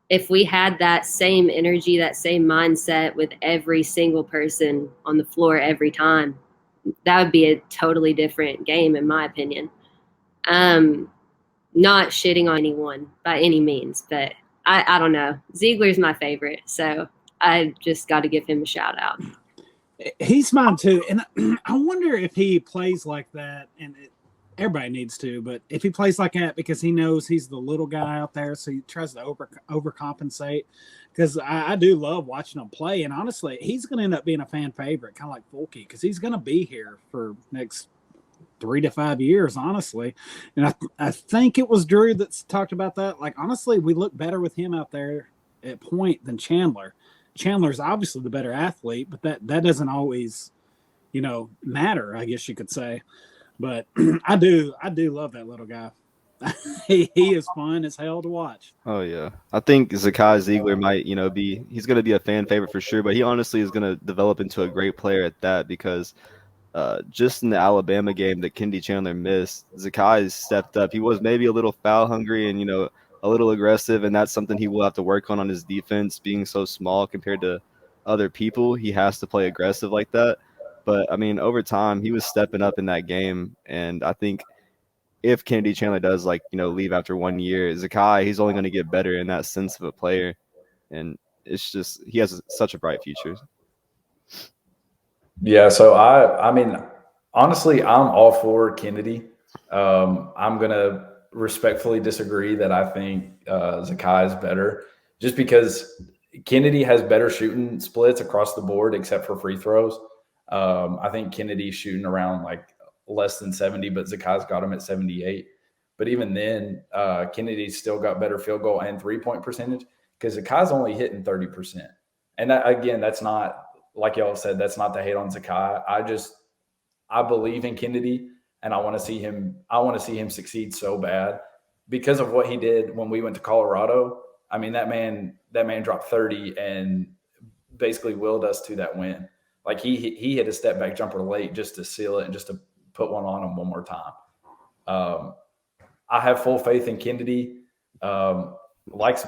if we had that same energy, that same mindset with every single person on the floor every time, that would be a totally different game, in my opinion. Not shitting on anyone by any means, but I don't know. Ziegler's my favorite, so I just got to give him a shout out. He's mine too, and I wonder if he plays like that, and everybody needs to, but if he plays like that because he knows he's the little guy out there, so he tries to overcompensate. Because I do love watching him play, and honestly, he's going to end up being a fan favorite, kind of like Folky, because he's going to be here for next 3 to 5 years, honestly. And I think it was Drew that's talked about that. Like, honestly, we look better with him out there at point than Chandler. Chandler's obviously the better athlete, but that doesn't always, matter, I guess you could say. But I do love that little guy. he is fun as hell to watch. Oh yeah, I think Zakai Ziegler might, he's going to be a fan favorite for sure. But he honestly is going to develop into a great player at that because just in the Alabama game that Kennedy Chandler missed, Zakai stepped up. He was maybe a little foul hungry and a little aggressive, and that's something he will have to work on his defense. Being so small compared to other people, he has to play aggressive like that. But I mean, over time, he was stepping up in that game, and I think if Kennedy Chandler does leave after 1 year, Zakai, he's only going to get better in that sense of a player, and it's just he has such a bright future. Yeah, so I mean, honestly, I'm all for Kennedy. I'm gonna respectfully disagree that I think Zakai is better, just because Kennedy has better shooting splits across the board except for free throws. I think Kennedy's shooting around like less than 70, but Zakai's got him at 78. But even then, Kennedy's still got better field goal and 3-point percentage because Zakai's only hitting 30%. And that, again, that's not, like y'all said, that's not the hate on Zakai. I believe in Kennedy, and I want to see him succeed so bad because of what he did when we went to Colorado. I mean, that man dropped 30 and basically willed us to that win. Like he hit a step back jumper late just to seal it and just to put one on him one more time. I have full faith in Kennedy. Like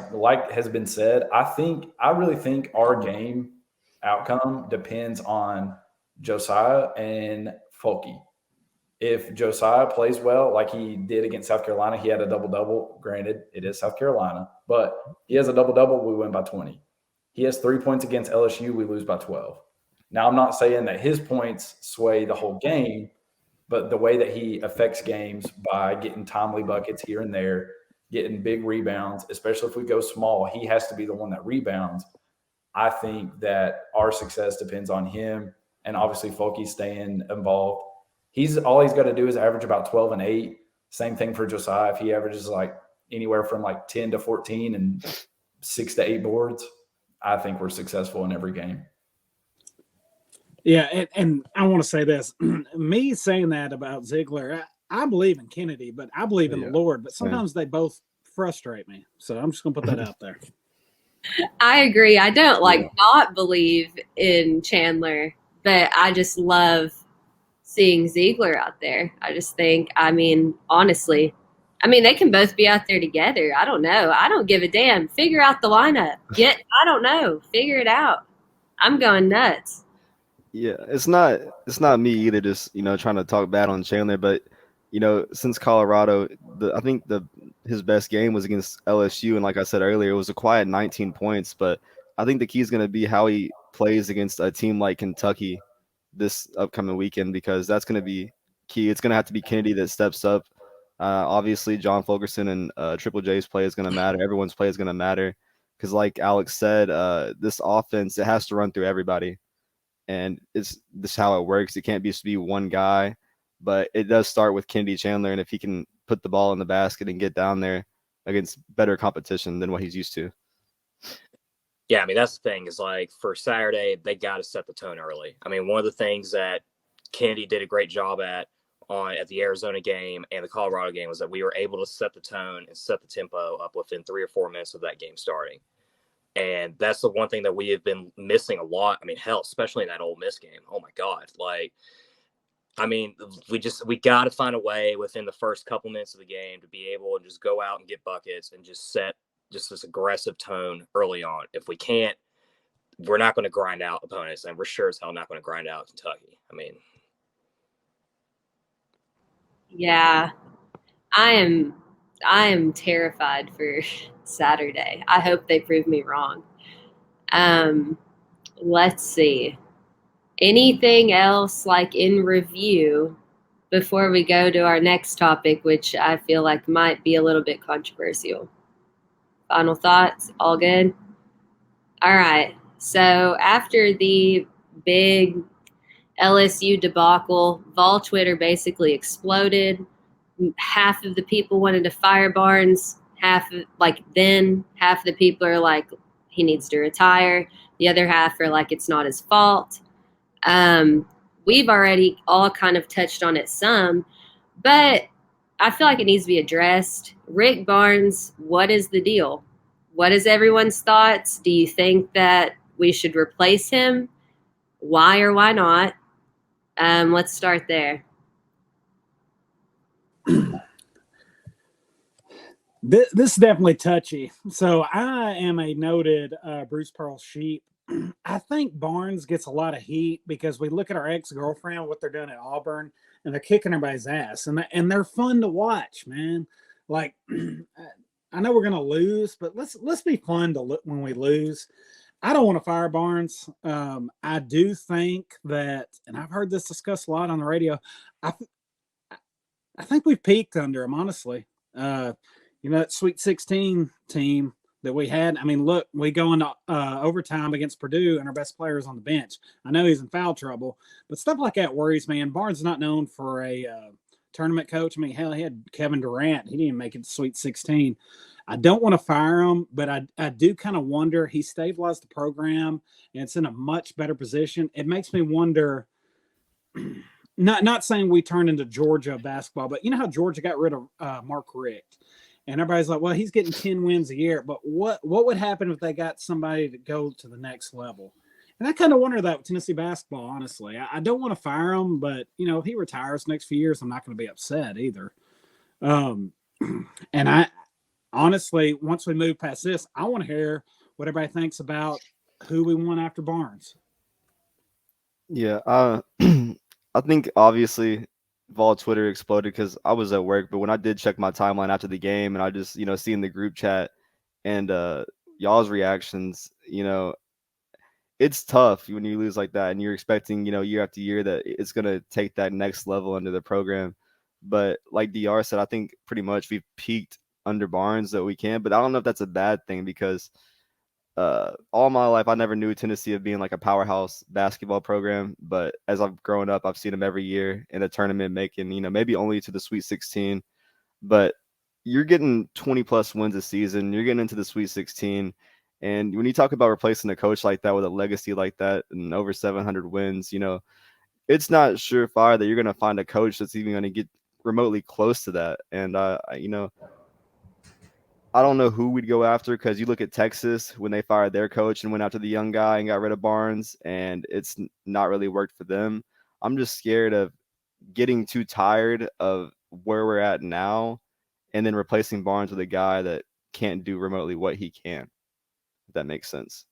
has been said, I really think our game outcome depends on Josiah and Folky. If Josiah plays well, like he did against South Carolina, he had a double-double. Granted, it is South Carolina, but he has a double-double, we win by 20. He has 3 points against LSU, we lose by 12. Now, I'm not saying that his points sway the whole game, but the way that he affects games by getting timely buckets here and there, getting big rebounds, especially if we go small, he has to be the one that rebounds. I think that our success depends on him, and obviously Folky staying involved. All he's got to do is average about 12 and 8. Same thing for Josiah. If he averages like anywhere from like 10 to 14 and 6 to 8 boards, I think we're successful in every game. Yeah, and I want to say this. Me saying that about Ziggler, I believe in Kennedy, but I believe in the Lord. But sometimes they both frustrate me. So I'm just going to put that out there. I agree. I don't not believe in Chandler, but I just love seeing Ziegler out there. I just think, honestly, they can both be out there together. I don't know. I don't give a damn. Figure out the lineup. I don't know. Figure it out. I'm going nuts. Yeah, it's not me either. Just trying to talk bad on Chandler, but since Colorado, I think his best game was against LSU, and like I said earlier, it was a quiet 19 points. But I think the key is going to be how he plays against a team like Kentucky this upcoming weekend, because that's going to be key. It's going to have to be Kennedy that steps up. Obviously, John Fulkerson and Triple J's play is going to matter. Everyone's play is going to matter because, like Alex said, this offense, it has to run through everybody. And this is how it works. It can't just be one guy, but it does start with Kennedy Chandler. And if he can put the ball in the basket and get down there against better competition than what he's used to. Yeah, that's the thing is, like, for Saturday, they got to set the tone early. One of the things that Kennedy did a great job at the Arizona game and the Colorado game was that we were able to set the tone and set the tempo up within 3 or 4 minutes of that game starting. And that's the one thing that we have been missing a lot. Hell, especially in that Ole Miss game. Oh my God. We got to find a way within the first couple minutes of the game to be able to just go out and get buckets and just set just this aggressive tone early on. If we can't, we're not going to grind out opponents, and we're sure as hell not going to grind out Kentucky. Yeah, I am terrified for Saturday. I hope they prove me wrong. Let's see. Anything else like in review before we go to our next topic, which I feel like might be a little bit controversial? Final thoughts? All good? All right. So after the big LSU debacle, Vol Twitter basically exploded. Half of the people wanted to fire Barnes. Half of the people are like, he needs to retire. The other half are like, it's not his fault. We've already all kind of touched on it some, but I feel like it needs to be addressed. Rick Barnes, what is the deal? What is everyone's thoughts? Do you think that we should replace him? Why or why not? Let's start there. This is definitely touchy. So I am a noted Bruce Pearl sheep. I think Barnes gets a lot of heat because we look at our ex-girlfriend, what they're doing at Auburn, and they're kicking everybody's ass. And they're fun to watch, man. Like, I know we're going to lose, but let's be fun to look when we lose. I don't want to fire Barnes. I do think that, and I've heard this discussed a lot on the radio, I think we've peaked under him, honestly. That Sweet 16 team that we had. Look, we go into overtime against Purdue, and our best player is on the bench. I know he's in foul trouble, but stuff like that worries me. And Barnes is not known for a tournament coach. Hell, he had Kevin Durant. He didn't even make it to Sweet 16. I don't want to fire him, but I do kind of wonder. He stabilized the program, and it's in a much better position. It makes me wonder. Not saying we turned into Georgia basketball, but you know how Georgia got rid of Mark Richt. And everybody's like, well, he's getting 10 wins a year. But what would happen if they got somebody to go to the next level? And I kind of wonder that with Tennessee basketball, honestly. I don't want to fire him, but, if he retires next few years, I'm not going to be upset either. And I honestly, once we move past this, I want to hear what everybody thinks about who we want after Barnes. Yeah, I think obviously Vol Twitter exploded because I was at work, but when I did check my timeline after the game and I just, seeing the group chat and y'all's reactions, it's tough when you lose like that and you're expecting, year after year that it's going to take that next level under the program. But like DR said, I think pretty much we've peaked under Barnes that we can, but I don't know if that's a bad thing because all my life I never knew Tennessee of being like a powerhouse basketball program, but as I've grown up, I've seen them every year in a tournament making, maybe only to the Sweet 16, but you're getting 20 plus wins a season, you're getting into the Sweet 16, And when you talk about replacing a coach like that with a legacy like that and over 700 wins, it's not surefire that you're going to find a coach that's even going to get remotely close to that. And, I don't know who we'd go after, because you look at Texas when they fired their coach and went after the young guy and got rid of Barnes, and it's not really worked for them. I'm just scared of getting too tired of where we're at now and then replacing Barnes with a guy that can't do remotely what he can, if that makes sense.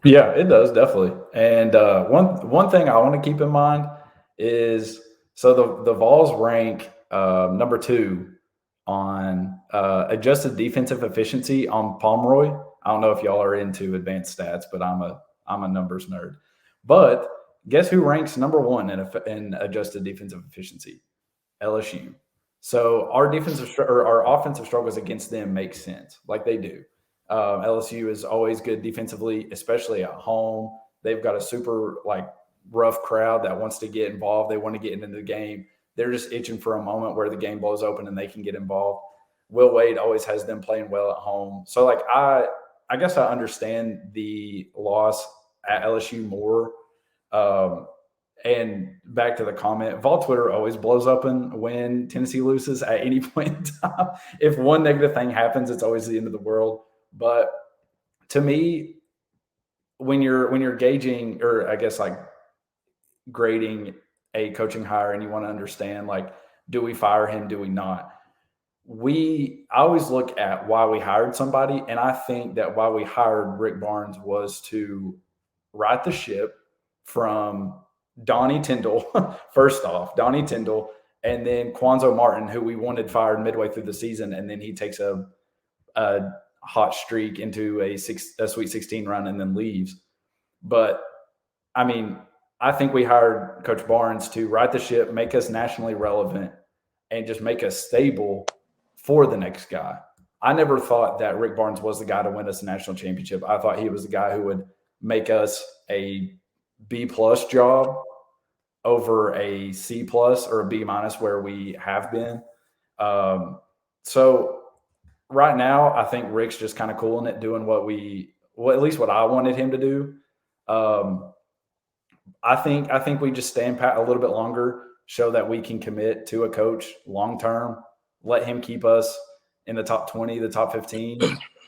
Yeah, it does, definitely. And one thing I want to keep in mind is, so the Vols rank number 2 on adjusted defensive efficiency on Pomeroy. I don't know if y'all are into advanced stats, but I'm a numbers nerd. But guess who ranks number 1 in adjusted defensive efficiency? LSU. So our offensive struggles against them make sense, like they do. LSU is always good defensively, especially at home. They've got a super rough crowd that wants to get involved. They want to get into the game. They're just itching for a moment where the game blows open and they can get involved. Will Wade always has them playing well at home. So I guess I understand the loss at LSU more. And back to the comment, Vol Twitter always blows up when Tennessee loses at any point in time. If one negative thing happens, it's always the end of the world. But to me, when you're gauging, or I guess grading a coaching hire, and you want to understand, do we fire him? Do we not? I always look at why we hired somebody. And I think that why we hired Rick Barnes was to right the ship from Donnie Tyndall, first off, Donnie Tyndall, and then Quanzo Martin, who we wanted fired midway through the season. And then he takes a hot streak into a Sweet 16 run and then leaves. But I mean, I think we hired Coach Barnes to right the ship, make us nationally relevant, and just make us stable for the next guy. I never thought that Rick Barnes was the guy to win us a national championship. I thought he was the guy who would make us a B+ job over a C+ or a B- where we have been. So right now, I think Rick's just kind of cooling it, doing at least what I wanted him to do. I think we just stand pat a little bit longer, show that we can commit to a coach long term, let him keep us in the top 20, the top 15,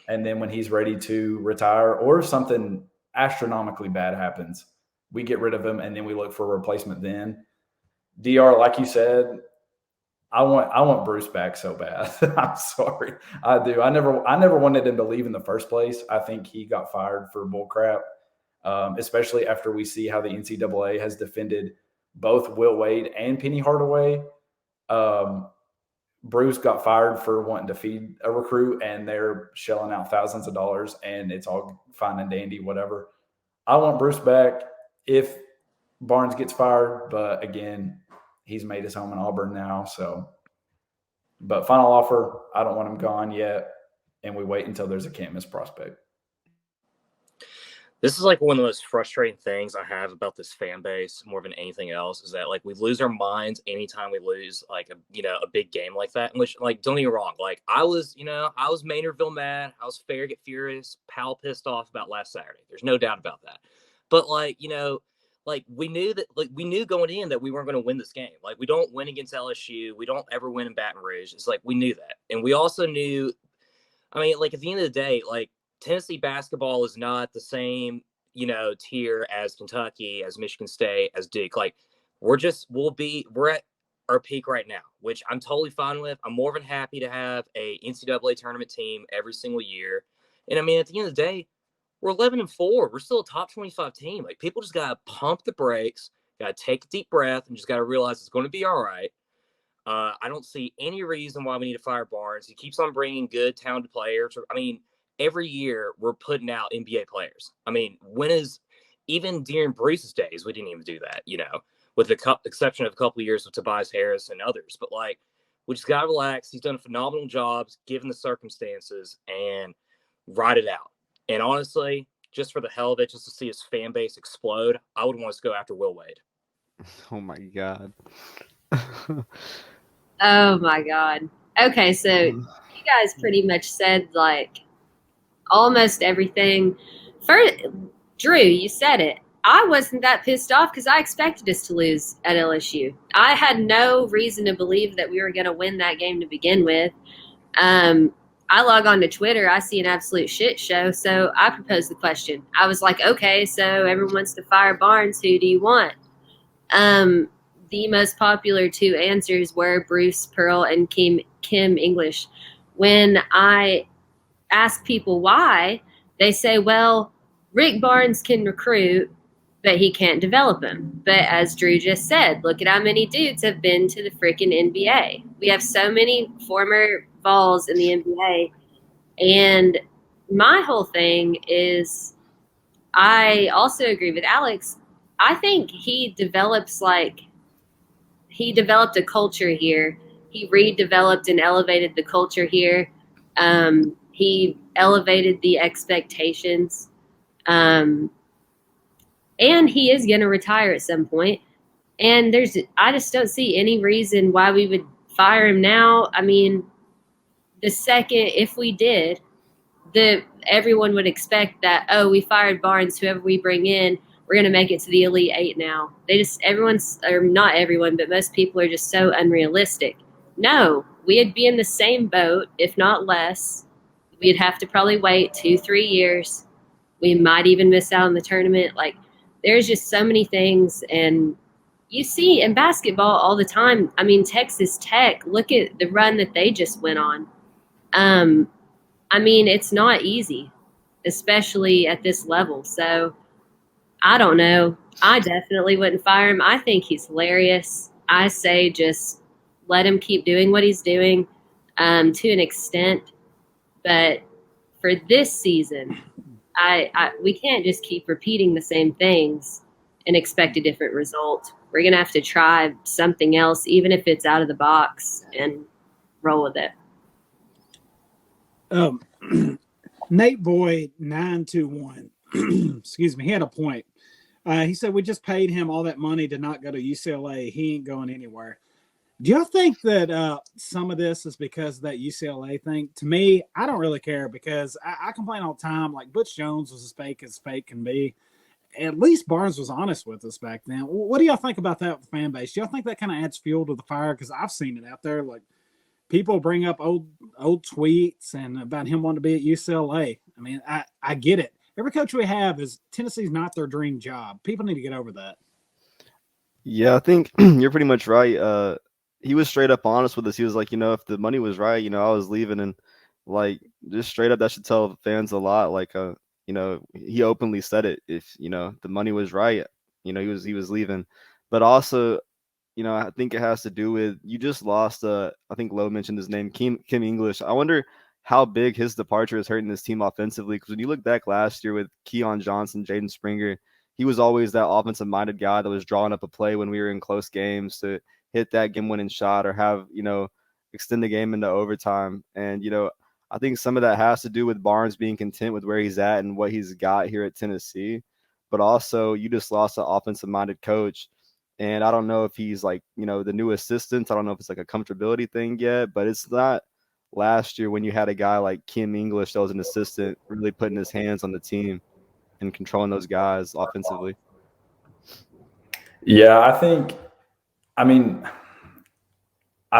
and then when he's ready to retire, or if something astronomically bad happens, we get rid of him and then we look for a replacement then. DR, like you said, I want Bruce back so bad. I'm sorry. I do. I never wanted him to leave in the first place. I think he got fired for bullcrap, especially after we see how the NCAA has defended both Will Wade and Penny Hardaway. Bruce got fired for wanting to feed a recruit, and they're shelling out thousands of dollars, and it's all fine and dandy, whatever. I want Bruce back if Barnes gets fired, but again, he's made his home in Auburn now. So, but final offer, I don't want him gone yet. And we wait until there's a can't miss prospect. This is one of the most frustrating things I have about this fan base more than anything else, is that we lose our minds anytime we lose a big game like that. In which, don't get me wrong, I was Maynardville mad, I was Farragut furious, Powell pissed off about last Saturday. There's no doubt about that. But we knew going in that we weren't going to win this game. We don't win against LSU. We don't ever win in Baton Rouge. It's we knew that. And we also knew, at the end of the day, Tennessee basketball is not the same, tier as Kentucky, as Michigan State, as Duke. We're at our peak right now, which I'm totally fine with. I'm more than happy to have a NCAA tournament team every single year. And at the end of the day, we're 11-4. We're still a top 25 team. People just got to pump the brakes, got to take a deep breath, and just got to realize it's going to be all right. I don't see any reason why we need to fire Barnes. He keeps on bringing good, talented players. Every year we're putting out NBA players. Even during Bruce's days, we didn't even do that, with the exception of a couple of years with Tobias Harris and others. But we just got to relax. He's done a phenomenal job given the circumstances, and ride it out. And honestly, just for the hell of it, just to see his fan base explode, I would want us to go after Will Wade. Oh my God. Oh my God. Okay, so you guys pretty much said almost everything. First, Drew, you said it. I wasn't that pissed off because I expected us to lose at LSU. I had no reason to believe that we were going to win that game to begin with. I log on to Twitter, I see an absolute shit show, so I proposed the question. I was like, okay, so everyone wants to fire Barnes. Who do you want? The most popular two answers were Bruce Pearl and Kim English. When I ask people why, they say, well, Rick Barnes can recruit, but he can't develop them. But as Drew just said, look at how many dudes have been to the freaking NBA. We have so many former Vols in the NBA. And my whole thing is, I also agree with Alex. I think he developed a culture here. He redeveloped and elevated the culture here. He elevated the expectations. And he is going to retire at some point. And I just don't see any reason why we would fire him now. I mean, the second, if we did, everyone would expect that, oh, we fired Barnes, whoever we bring in, we're going to make it to the Elite Eight now. Or not everyone, but most people are just so unrealistic. No, we'd be in the same boat, if not less. We'd have to probably wait 2-3 years. We might even miss out on the tournament. Like, there's just so many things. And you see in basketball all the time. I mean, Texas Tech, look at the run that they just went on. I mean, it's not easy, especially at this level. So I don't know. I definitely wouldn't fire him. I think he's hilarious. I say just let him keep doing what he's doing to an extent. But for this season, we can't just keep repeating the same things and expect a different result. We're going to have to try something else, even if it's out of the box, and roll with it. Nate Boyd 921. Excuse me. He had a point. He said we just paid him all that money to not go to UCLA. He ain't going anywhere. Do y'all think that some of this is because of that UCLA thing? To me, I don't really care because I complain all the time. Like Butch Jones was as fake can be. At least Barnes was honest with us back then. What do y'all think about that with the fan base? Do y'all think that kind of adds fuel to the fire? Because I've seen it out there. Like people bring up old tweets and about him wanting to be at UCLA. I mean, I get it. Every coach we have is Tennessee's not their dream job. People need to get over that. Yeah, I think you're pretty much right. He was straight up honest with us. He was like, if the money was right, I was leaving, and like just straight up, that should tell fans a lot. Like, he openly said it. If the money was right, he was leaving. But also, I think it has to do with you just lost. I think Lowe mentioned his name, Kim English. I wonder how big his departure is hurting this team offensively. Because when you look back last year with Keon Johnson, Jaden Springer, he was always that offensive-minded guy that was drawing up a play when we were in close games to hit that game-winning shot or have, extend the game into overtime. And, I think some of that has to do with Barnes being content with where he's at and what he's got here at Tennessee. But also, you just lost an offensive-minded coach. And I don't know if he's like, the new assistant. I don't know if it's like a comfortability thing yet, but it's not last year when you had a guy like Kim English that was an assistant really putting his hands on the team and controlling those guys offensively. Yeah, I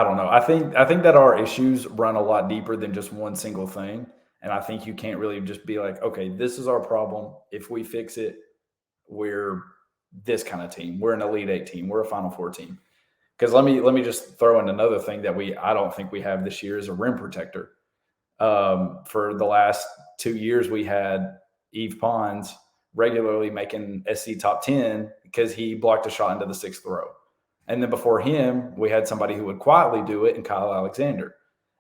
don't know. I think that our issues run a lot deeper than just one single thing. And I think you can't really just be like, okay, this is our problem. If we fix it, we're this kind of team. We're an Elite Eight team. We're a Final Four team. Because let me just throw in another thing that I don't think we have this year is a rim protector. For the last 2 years, we had Yves Pons regularly making SC top 10 because he blocked a shot into the sixth row. And then before him, we had somebody who would quietly do it in Kyle Alexander.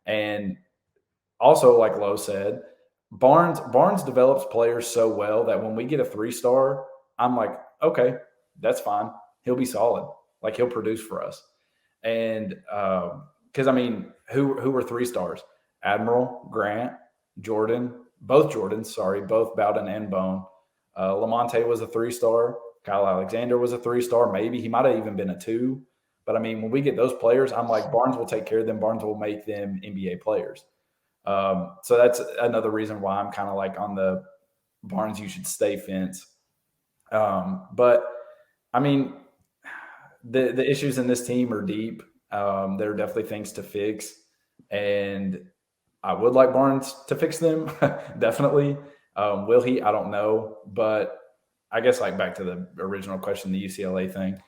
And also, like Lowe said, Barnes develops players so well that when we get a 3-star, I'm like, okay, that's fine. He'll be solid. Like, he'll produce for us. And because, who were 3-stars? Admiral, Grant, Jordan, both Bowden and Bone. Lamonte was a 3-star. Kyle Alexander was a 3-star. Maybe he might have even been a 2. But, when we get those players, I'm like, Barnes will take care of them. Barnes will make them NBA players. So that's another reason why I'm kind of like on the Barnes, you should stay fence. But I mean, the issues in this team are deep. There are definitely things to fix, and I would like Barnes to fix them. Definitely. Will he? I don't know. But I guess like back to the original question, the UCLA thing.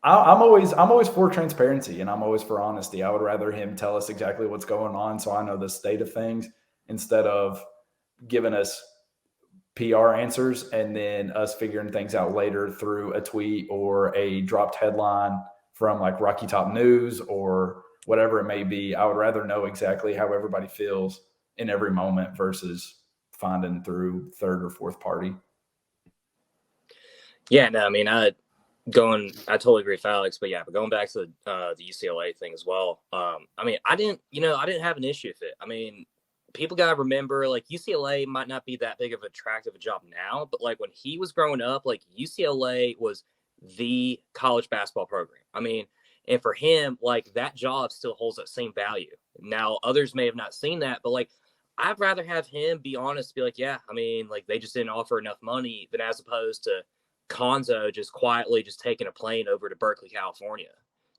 I'm always for transparency, and I'm always for honesty. I would rather him tell us exactly what's going on so I know the state of things instead of giving us PR answers and then us figuring things out later through a tweet or a dropped headline from like Rocky Top News or whatever it may be. I would rather know exactly how everybody feels in every moment versus finding through third or fourth party. Yeah, no, I mean, I totally agree with Alex, but going back to the UCLA thing as well. I mean, I didn't have an issue with it. I mean, people got to remember, like, UCLA might not be that big of attractive a job now, but like when he was growing up, like UCLA was the college basketball program. I mean, and for him, like that job still holds that same value. Now, others may have not seen that, but like, I'd rather have him be honest, be like, yeah, I mean, like they just didn't offer enough money than as opposed to Konzo just quietly just taking a plane over to Berkeley, California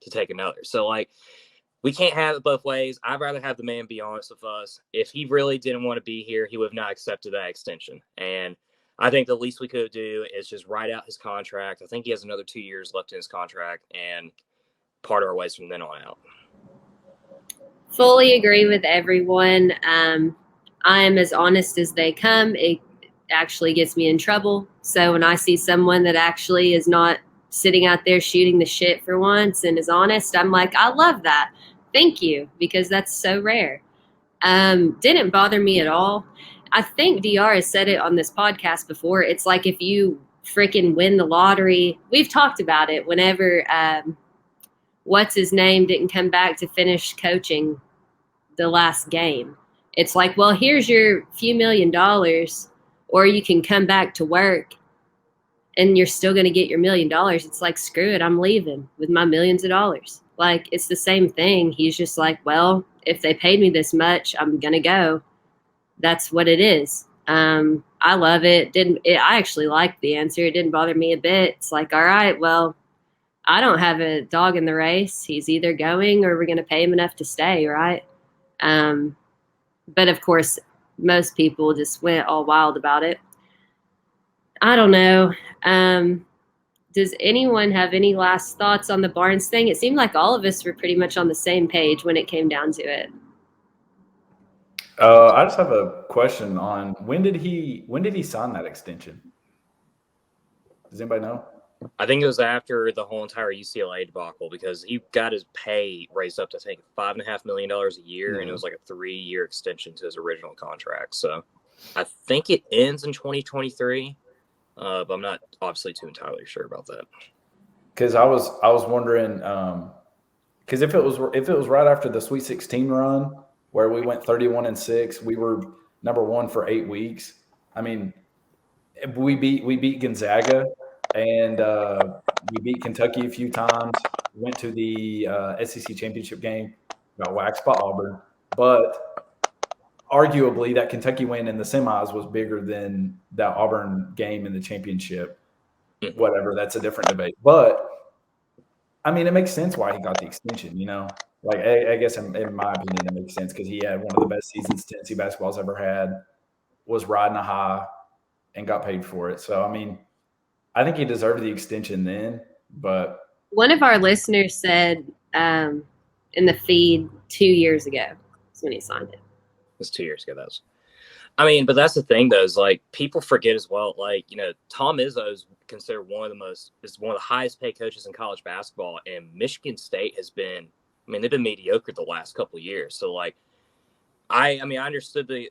to take another. So like, we can't have it both ways. I'd rather have the man be honest with us. If he really didn't want to be here, he would have not accepted that extension. And I think the least we could do is just write out his contract. I think he has another 2 years left in his contract and part our ways from then on out. Fully agree with everyone. I am as honest as they come. It actually gets me in trouble. So when I see someone that actually is not sitting out there shooting the shit for once and is honest, I'm like, I love that. Thank you, because that's so rare. Didn't bother me at all. I think DR has said it on this podcast before. It's like if you freaking win the lottery, we've talked about it whenever what's his name didn't come back to finish coaching the last game. It's like, well, here's your few $1 million, or you can come back to work and you're still going to get your $1 million. It's like, screw it, I'm leaving with my millions of dollars. Like, it's the same thing. He's just like, well, if they paid me this much, I'm going to go. That's what it is. I love it. I actually liked the answer. It didn't bother me a bit. It's like, all right, well, I don't have a dog in the race. He's either going or we're going to pay him enough to stay, right? But of course, most people just went all wild about it. I don't know. Does anyone have any last thoughts on the Barnes thing? It seemed like all of us were pretty much on the same page when it came down to it. I just have a question on when did he sign that extension? Does anybody know? I think it was after the whole entire UCLA debacle because he got his pay raised up to, I think, $5.5 million a year, and it was like a 3-year extension to his original contract. So I think it ends in 2023. But I'm not obviously too entirely sure about that. Because I was wondering, because if it was right after the Sweet 16 run where we went 31-6, we were number 1 for 8 weeks. I mean, we beat Gonzaga and we beat Kentucky a few times. Went to the SEC championship game, got waxed by Auburn, but arguably that Kentucky win in the semis was bigger than that Auburn game in the championship. Whatever, that's a different debate. But I mean, it makes sense why he got the extension, you know? Like, I guess in my opinion, it makes sense because he had one of the best seasons Tennessee basketball's ever had, was riding a high, and got paid for it. So, I mean, I think he deserved the extension then, but one of our listeners said in the feed 2 years ago is when he signed it. It was 2 years ago. But that's the thing, though, is like people forget as well. Like, you know, Tom Izzo is considered one of the highest paid coaches in college basketball, and Michigan State has been. I mean, they've been mediocre the last couple of years. So, like, I understood the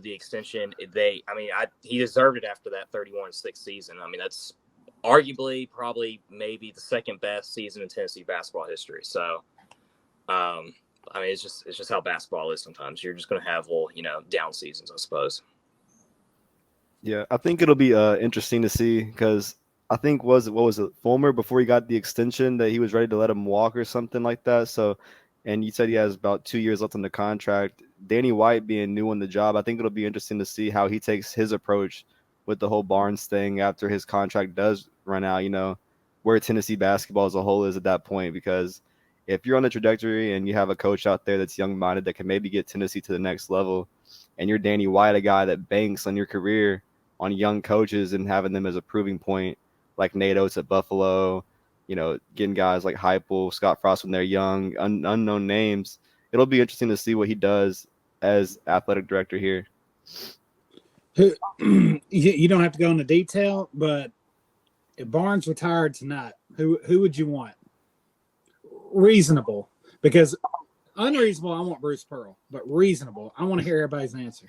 extension. He deserved it after that 31-6 season. I mean, that's arguably probably maybe the second best season in Tennessee basketball history. So, I mean, it's just how basketball is sometimes. You're just going to have little, down seasons, I suppose. Yeah, I think it'll be interesting to see because I think what was it, Fulmer before he got the extension that he was ready to let him walk or something like that. So and you said he has about 2 years left on the contract. Danny White being new on the job, I think it'll be interesting to see how he takes his approach with the whole Barnes thing after his contract does run out, you know, where Tennessee basketball as a whole is at that point. Because if you're on the trajectory and you have a coach out there that's young-minded that can maybe get Tennessee to the next level, and you're Danny White, a guy that banks on your career on young coaches and having them as a proving point, like Nate Oates at Buffalo, you know, getting guys like Heupel, Scott Frost when they're young, unknown names. It'll be interesting to see what he does as athletic director here. You don't have to go into detail, but if Barnes retired tonight, who would you want? Reasonable, because unreasonable, I want Bruce Pearl, but reasonable, I want to hear everybody's answer.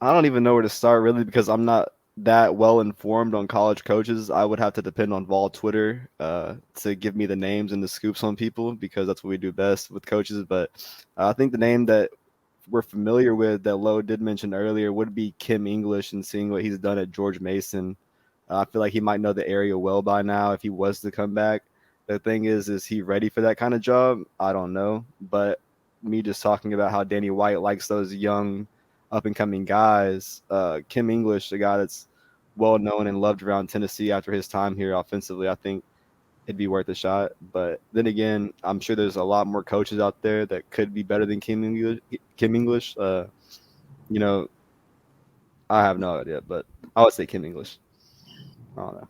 I don't even know where to start really, because I'm not that well informed on college coaches. I would have to depend on Vol Twitter to give me the names and the scoops on people, because that's what we do best with coaches. But I think the name that we're familiar with that Lowe did mention earlier would be Kim English, and seeing what he's done at George Mason. I feel like he might know the area well by now if he was to come back. The thing is he ready for that kind of job? I don't know. But me just talking about how Danny White likes those young up-and-coming guys, Kim English, a guy that's well-known and loved around Tennessee after his time here offensively, I think it'd be worth a shot. But then again, I'm sure there's a lot more coaches out there that could be better than Kim English. You know, I have no idea, but I would say Kim English. I don't know.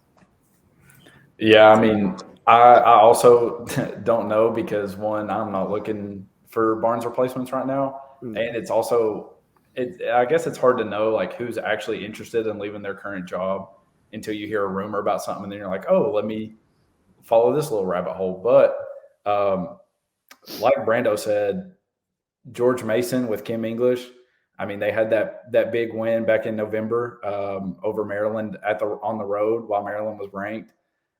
Yeah, I mean, I also don't know, because one, I'm not looking for Barnes replacements right now, and it's also I guess it's hard to know like who's actually interested in leaving their current job until you hear a rumor about something, and then you're like, oh, let me follow this little rabbit hole. But like Brando said, George Mason with Kim English, I mean, they had that big win back in November over Maryland on the road while Maryland was ranked.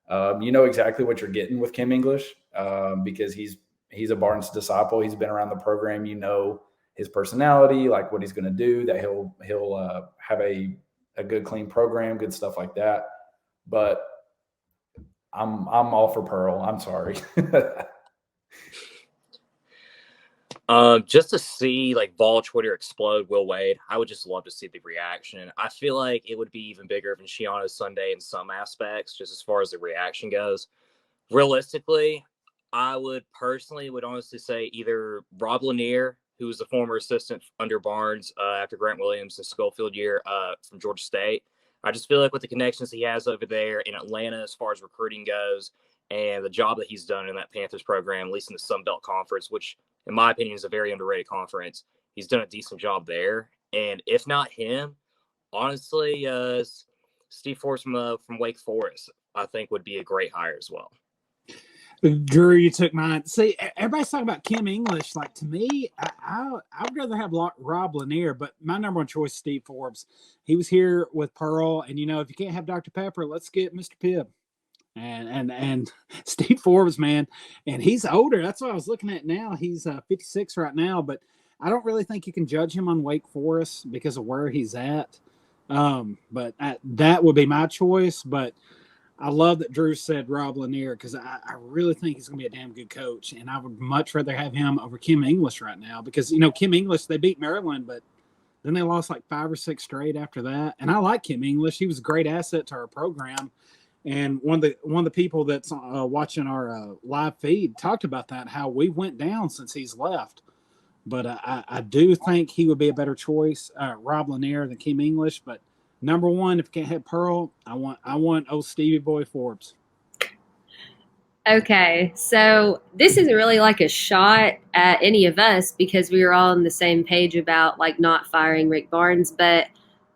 You know exactly what you're getting with Kim English because he's a Barnes disciple. He's been around the program. You know his personality, like what he's going to do. That he'll have a good, clean program, good stuff like that. But I'm all for Pearl. I'm sorry. Just to see like Vol Twitter explode Will Wade, I would just love to see the reaction. I feel like it would be even bigger than Shiano's Sunday in some aspects, just as far as the reaction goes. Realistically, I would honestly say either Rob Lanier, who was the former assistant under Barnes after Grant Williams' Schofield year from Georgia State. I just feel like with the connections he has over there in Atlanta as far as recruiting goes, and the job that he's done in that Panthers program, at least in the Sun Belt Conference, which in my opinion is a very underrated conference. He's done a decent job there. And if not him, honestly, Steve Forbes from Wake Forest, I think would be a great hire as well. Drew, you took mine. See, everybody's talking about Kim English. Like, to me, I would rather have Rob Lanier, but my number one choice is Steve Forbes. He was here with Pearl, and, you know, if you can't have Dr. Pepper, let's get Mr. Pibb. And Steve Forbes, man, and he's older. That's what I was looking at now. He's 56 right now, but I don't really think you can judge him on Wake Forest because of where he's at. But that would be my choice. But I love that Drew said Rob Lanier because I really think he's going to be a damn good coach, and I would much rather have him over Kim English right now because, you know, Kim English, they beat Maryland, but then they lost like 5 or 6 straight after that. And I like Kim English. He was a great asset to our program. And one of the people that's watching our live feed talked about that, how we went down since he's left. But I do think he would be a better choice, Rob Lanier, than Kim English. But number one, if you can't have Pearl, I want old Stevie Boy Forbes. Okay, so this isn't really like a shot at any of us because we were all on the same page about like not firing Rick Barnes, but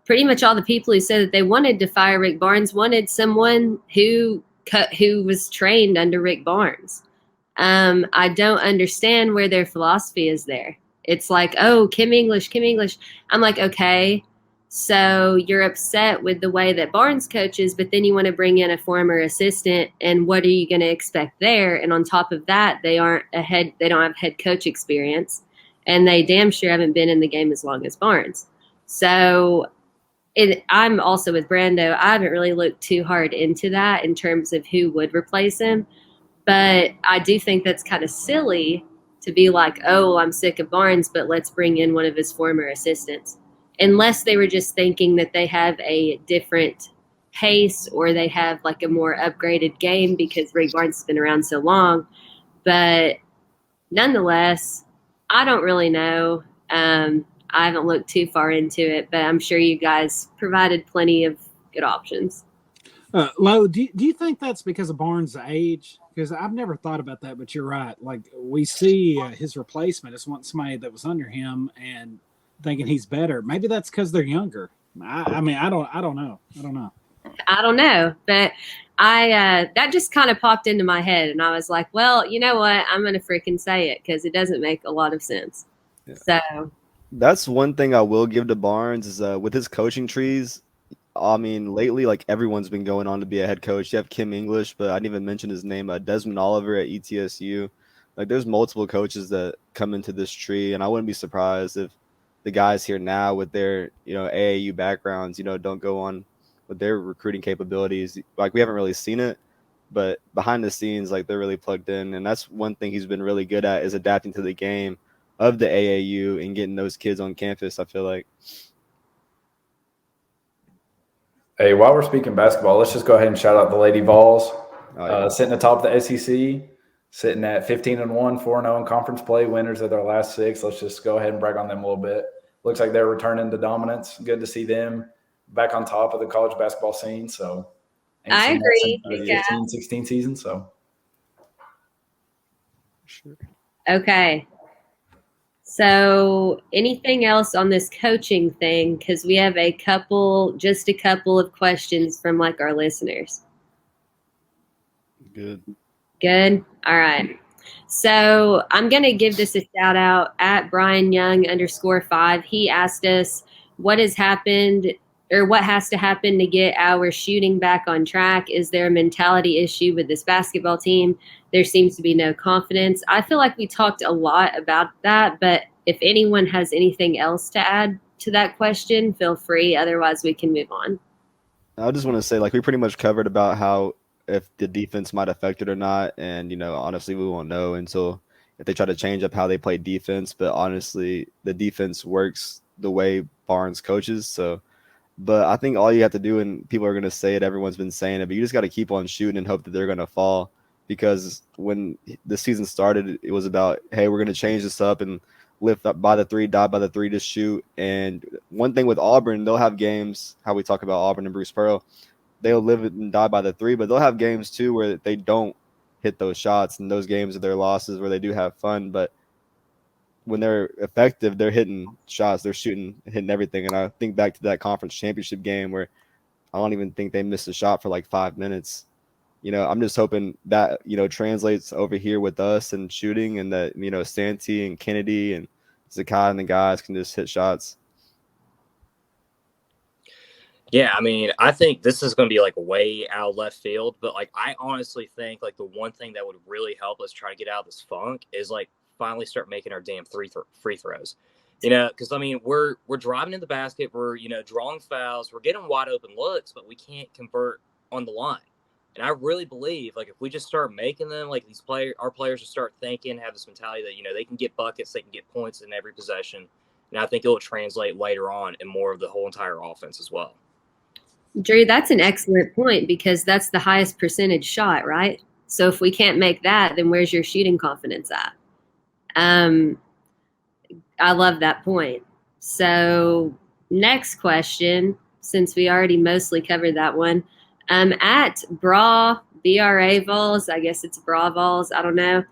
pretty much all the people who said that they wanted to fire Rick Barnes wanted someone who was trained under Rick Barnes. I don't understand where their philosophy is there. It's like, oh, Kim English. I'm like, okay, so you're upset with the way that Barnes coaches, but then you want to bring in a former assistant, and what are you going to expect there? And on top of that, they don't have head coach experience, and they damn sure haven't been in the game as long as Barnes. So I'm also with Brando. I haven't really looked too hard into that in terms of who would replace him. But I do think that's kind of silly to be like, oh, I'm sick of Barnes, but let's bring in one of his former assistants. Unless they were just thinking that they have a different pace or they have like a more upgraded game because Rick Barnes has been around so long. But nonetheless, I don't really know. I haven't looked too far into it, but I'm sure you guys provided plenty of good options. Lo, do you think that's because of Barnes' age? Because I've never thought about that, but you're right. Like we see his replacement as one somebody that was under him and thinking he's better. Maybe that's because they're younger. I mean, I don't know. I don't know, but I that just kind of popped into my head, and I was like, well, you know what? I'm gonna freaking say it because it doesn't make a lot of sense. Yeah. So That's one thing I will give to Barnes is with his coaching trees. I mean, lately, like everyone's been going on to be a head coach. You have Kim English, but I didn't even mention his name. Desmond Oliver at ETSU. Like, there's multiple coaches that come into this tree, and I wouldn't be surprised if the guys here now with their AAU backgrounds, don't go on with their recruiting capabilities. Like, we haven't really seen it, but behind the scenes, like they're really plugged in, and that's one thing he's been really good at is adapting to the game of the AAU and getting those kids on campus. I feel like. Hey, while we're speaking basketball, let's just go ahead and shout out the Lady Vols. Yeah. Sitting atop the SEC, sitting at 15-1, 4-0 in conference play, winners of their last 6. Let's just go ahead and brag on them a little bit. Looks like they're returning to dominance. Good to see them back on top of the college basketball scene. So I agree. The 15-16 season. So Sure. Okay. So anything else on this coaching thing? Because we have just a couple of questions from like our listeners. Good. Good. All right. So I'm going to give this a shout out at Brian Young _5. He asked us what has happened or what has to happen to get our shooting back on track. Is there a mentality issue with this basketball team? There seems to be no confidence. I feel like we talked a lot about that, but if anyone has anything else to add to that question, feel free. Otherwise, we can move on. I just want to say, like, we pretty much covered about how if the defense might affect it or not. And, honestly, we won't know until if they try to change up how they play defense. But honestly, the defense works the way Barnes coaches. So, but I think all you have to do, and people are going to say it, everyone's been saying it, but you just got to keep on shooting and hope that they're going to fall. Because when the season started, it was about, hey, we're going to change this up and lift up by the 3, die by the 3 to shoot. And one thing with Auburn, they'll have games, how we talk about Auburn and Bruce Pearl, they'll live and die by the 3, but they'll have games too where they don't hit those shots, and those games are their losses where they do have fun. But when they're effective, they're hitting shots, they're shooting, hitting everything. And I think back to that conference championship game where I don't even think they missed a shot for like 5 minutes. I'm just hoping that, translates over here with us and shooting, and that, Santee and Kennedy and Zakai and the guys can just hit shots. Yeah, I mean, I think this is going to be like way out left field, but like I honestly think like the one thing that would really help us try to get out of this funk is like finally start making our damn free throws. Because I mean, we're driving in the basket, we're drawing fouls, we're getting wide open looks, but we can't convert on the line. And I really believe, like, if we just start making them, like our players will start thinking, have this mentality that, they can get buckets, they can get points in every possession. And I think it will translate later on in more of the whole entire offense as well. Drew, that's an excellent point because that's the highest percentage shot, right? So if we can't make that, then where's your shooting confidence at? I love that point. So next question, since we already mostly covered that one, at BRA Vols, I guess it's Bra Vols, I don't know.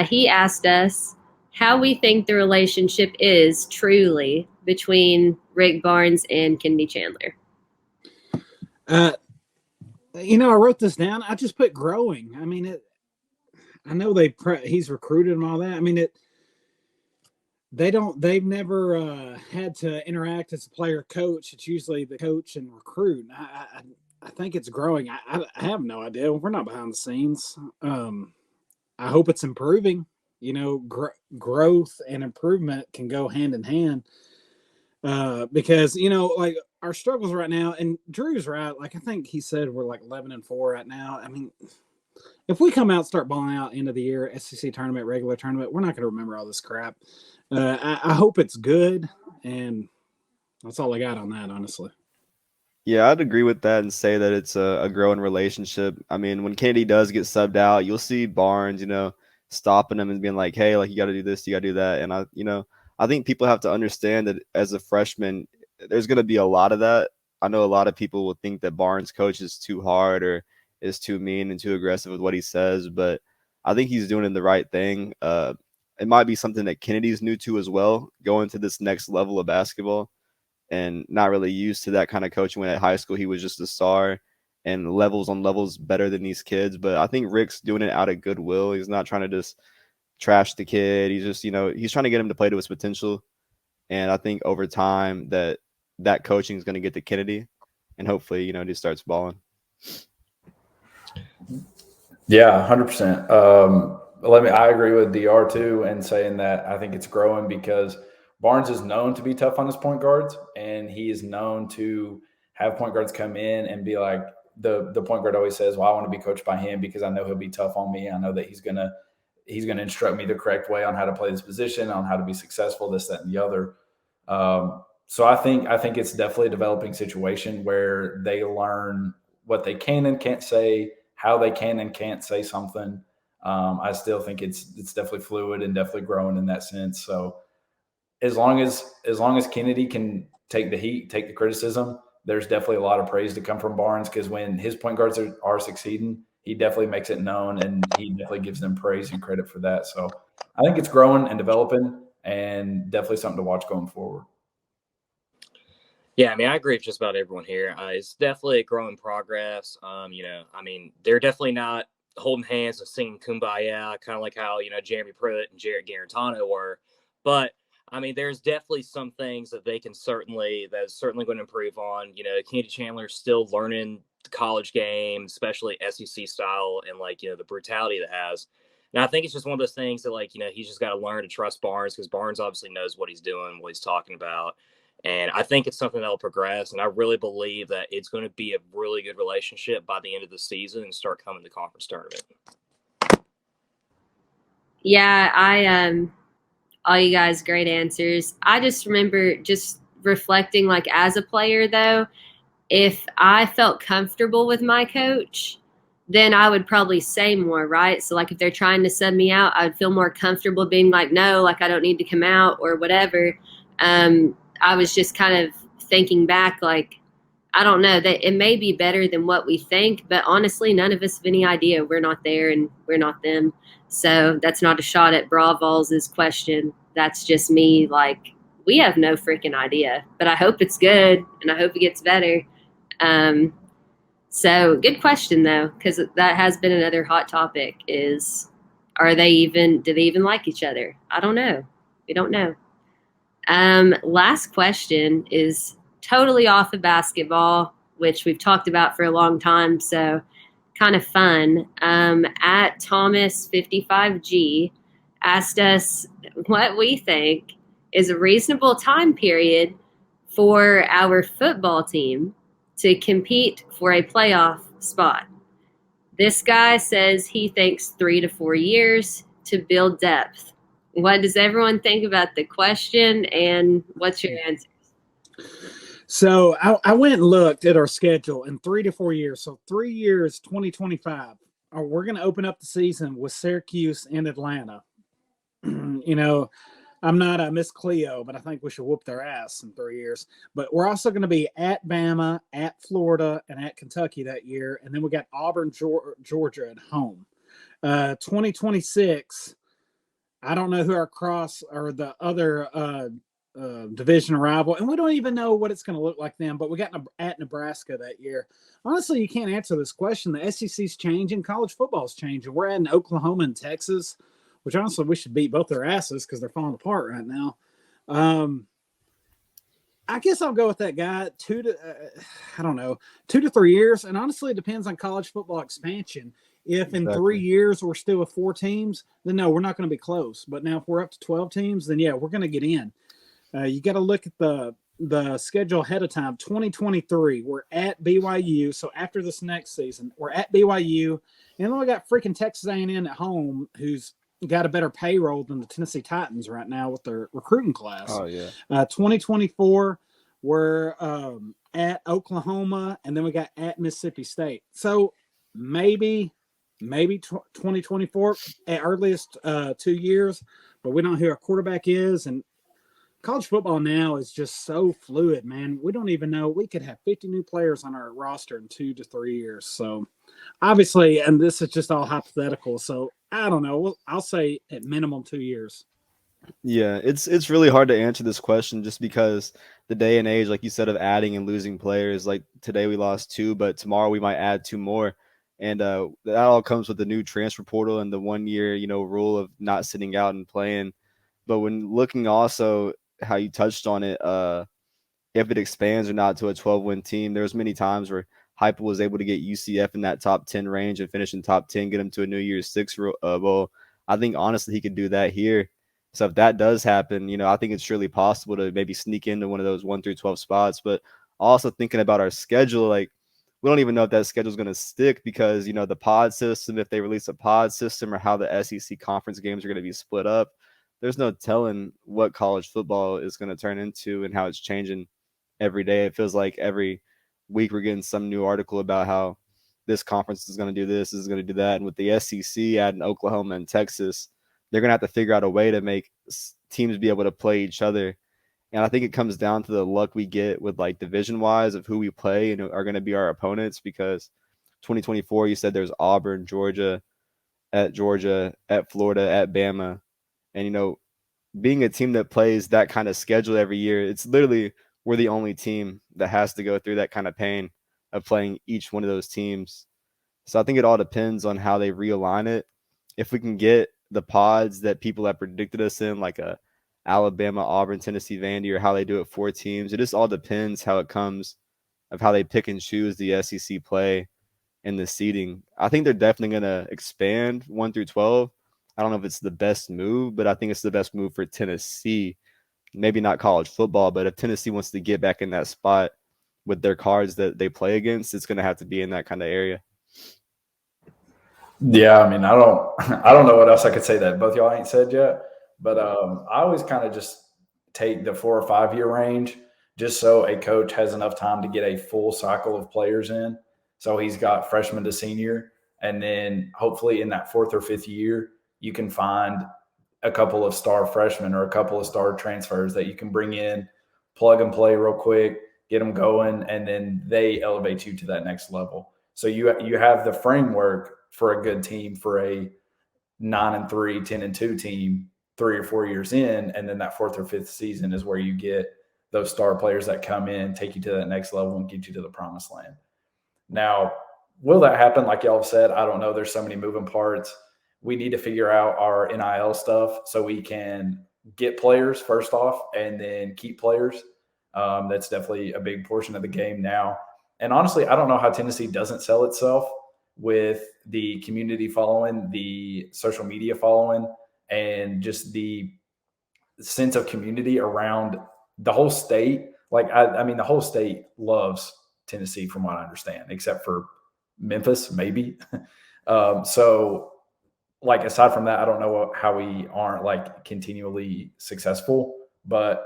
He asked us how we think the relationship is truly between Rick Barnes and Kennedy Chandler. I wrote this down. I just put growing. I mean, I know he's recruited and all that. I mean, they've never had to interact as a player coach. It's usually the coach and recruit. I think it's growing. I have no idea. We're not behind the scenes. I hope it's improving. Growth and improvement can go hand in hand. Because, like our struggles right now, and Drew's right. Like, I think he said we're like 11-4 right now. I mean, if we come out and start balling out end of the year, SEC tournament, regular tournament, we're not going to remember all this crap. I hope it's good, and that's all I got on that, honestly. Yeah, I'd agree with that and say that it's a growing relationship. I mean, when Kennedy does get subbed out, you'll see Barnes, stopping him and being like, hey, like, you got to do this, you got to do that. And I think people have to understand that as a freshman, there's going to be a lot of that. I know a lot of people will think that Barnes coaches too hard or is too mean and too aggressive with what he says, but I think he's doing the right thing. It might be something that Kennedy's new to as well, going to this next level of basketball. And not really used to that kind of coaching. When at high school, he was just a star and levels on levels better than these kids. But I think Rick's doing it out of goodwill. He's not trying to just trash the kid. He's just, he's trying to get him to play to his potential. And I think over time that coaching is going to get to Kennedy and hopefully, he starts balling. Yeah, 100%. I agree with DR too, and saying that I think it's growing because Barnes is known to be tough on his point guards, and he is known to have point guards come in and be like, the point guard always says, well, I want to be coached by him because I know he'll be tough on me. I know that he's gonna instruct me the correct way on how to play this position, on how to be successful, this, that, and the other. So I think it's definitely a developing situation where they learn what they can and can't say, how they can and can't say something. I still think it's definitely fluid and definitely growing in that sense. So as long as Kennedy can take the heat, take the criticism, there's definitely a lot of praise to come from Barnes, because when his point guards are succeeding, he definitely makes it known and he definitely gives them praise and credit for that. So I think it's growing and developing and definitely something to watch going forward. Yeah, I mean, I agree with just about everyone here. It's definitely a growing progress. They're definitely not holding hands and singing Kumbaya, kind of like how, Jeremy Pruitt and Jarrett Garantano were. But I mean, there's definitely some things that that's certainly going to improve on. Kennedy Chandler's still learning the college game, especially SEC style, and the brutality that has. And I think it's just one of those things that he's just got to learn to trust Barnes, because Barnes obviously knows what he's doing, what he's talking about. And I think it's something that will progress. And I really believe that it's going to be a really good relationship by the end of the season and start coming to conference tournament. Yeah, all you guys, great answers. I just remember just reflecting, as a player, though, if I felt comfortable with my coach, then I would probably say more, right? So, if they're trying to sub me out, I would feel more comfortable being like, no, I don't need to come out or whatever. I was just kind of thinking back, I don't know, that it may be better than what we think, but honestly, none of us have any idea. We're not there and we're not them. So that's not a shot at Vols' question. That's just me, we have no freaking idea, but I hope it's good and I hope it gets better. So good question though, because that has been another hot topic is, do they even like each other? I don't know. We don't know. Last question is totally off of basketball, which we've talked about for a long time, so kind of fun. At Thomas55G asked us what we think is a reasonable time period for our football team to compete for a playoff spot. This guy says he thinks 3 to 4 years to build depth. What does everyone think about the question, and what's your answer? So I went and looked at our schedule in 3 to 4 years. So 3 years, 2025. We're going to open up the season with Syracuse and Atlanta. I'm not a Miss Cleo, but I think we should whoop their ass in 3 years. But we're also going to be at Bama, at Florida, and at Kentucky that year. And then we got Auburn, Georgia at home. 2026, I don't know who our cross or the other division rival, and we don't even know what it's going to look like then, but we got at Nebraska that year. Honestly, you can't answer this question. The SEC's changing, college football's changing. We're adding Oklahoma and Texas, which honestly we should beat both their asses because they're falling apart right now. I guess I'll go with that guy. 2 to 3 years, and honestly it depends on college football expansion. If in 3 years we're still with 4 teams, then no, we're not going to be close. But now if we're up to 12 teams, then yeah, we're going to get in. You got to look at the the schedule ahead of time. 2023, we're at BYU. So after this next season, we're at BYU, and then we got freaking Texas A&M at home, who's got a better payroll than the Tennessee Titans right now with their recruiting class. Oh yeah. 2024, we're at Oklahoma, and then we got at Mississippi State. So maybe 2024 at earliest 2 years, but we don't know who our quarterback is. And college football now is just so fluid, man. We don't even know. We could have 50 new players on our roster in 2 to 3 years. So obviously, and this is just all hypothetical. So I don't know. I'll say at minimum 2 years. Yeah, it's really hard to answer this question just because the day and age, like you said, of adding and losing players. Like today we lost 2, but tomorrow we might add 2 more. And that all comes with the new transfer portal and the 1 year, rule of not sitting out and playing. But when looking also how you touched on it, if it expands or not to a 12-win team, there's many times where Heupel was able to get UCF in that top 10 range and finish in top 10, get them to a New Year's Six bowl. I think honestly he could do that here. So if that does happen, I think it's surely possible to maybe sneak into one of those 1 through 12 spots. But also thinking about our schedule, like we don't even know if that schedule is going to stick because, the pod system, if they release a pod system or how the SEC conference games are going to be split up, there's no telling what college football is going to turn into and how it's changing every day. It feels like every week we're getting some new article about how this conference is going to do this is going to do that. And with the SEC adding Oklahoma and Texas, they're going to have to figure out a way to make teams be able to play each other. And I think it comes down to the luck we get with like division wise of who we play and are going to be our opponents, because 2024, you said there's Auburn, Georgia, at Florida, at Bama. And, being a team that plays that kind of schedule every year, it's literally we're the only team that has to go through that kind of pain of playing each one of those teams. So I think it all depends on how they realign it. If we can get the pods that people have predicted us in, like a Alabama, Auburn, Tennessee, Vandy, or how they do it 4 teams, it just all depends how it comes of how they pick and choose the SEC play and the seeding. I think they're definitely going to expand 1 through 12. I don't know if it's the best move, but I think it's the best move for Tennessee. Maybe not college football, but if Tennessee wants to get back in that spot with their cards that they play against, it's going to have to be in that kind of area. Yeah, I mean, I don't know what else I could say that both y'all ain't said yet, but I always kind of just take the 4 or 5 year range just so a coach has enough time to get a full cycle of players in. So he's got freshman to senior, and then hopefully in that 4th or 5th year, you can find a couple of star freshmen or a couple of star transfers that you can bring in, plug and play real quick, get them going, and then they elevate you to that next level. So you have the framework for a good team for a 9-3, 10-2 team 3 or 4 years in, and then that 4th or 5th season is where you get those star players that come in, take you to that next level, and get you to the promised land. Now, will that happen? Like y'all have said, I don't know. There's so many moving parts. We need to figure out our NIL stuff so we can get players first off and then keep players. That's definitely a big portion of the game now. And honestly, I don't know how Tennessee doesn't sell itself with the community following, the social media following, and just the sense of community around the whole state. Like, I mean, the whole state loves Tennessee from what I understand, except for Memphis, maybe. So like, aside from that, I don't know how we aren't like continually successful, but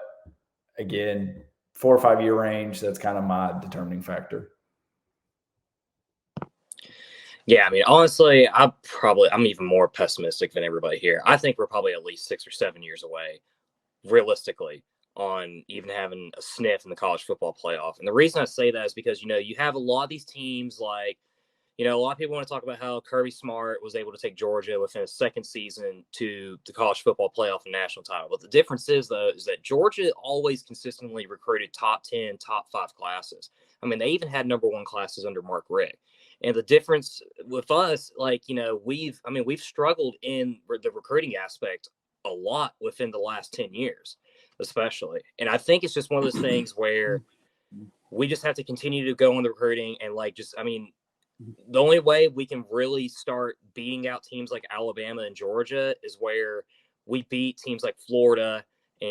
again, 4 or 5 year range, that's kind of my determining factor. Yeah, I mean, honestly, I'm even more pessimistic than everybody here. I think we're probably at least 6 or 7 years away, realistically, on even having a sniff in the college football playoff. And the reason I say that is because, you have a lot of these teams like, a lot of people want to talk about how Kirby Smart was able to take Georgia within his 2nd season to the college football playoff and national title. But the difference is, though, is that Georgia always consistently recruited top 10, top 5 classes. I mean, they even had number 1 classes under Mark Richt. And the difference with us, like, we've struggled in the recruiting aspect a lot within the last 10 years, especially. And I think it's just one of those things where we just have to continue to go on the recruiting and the only way we can really start beating out teams like Alabama and Georgia is where we beat teams like Florida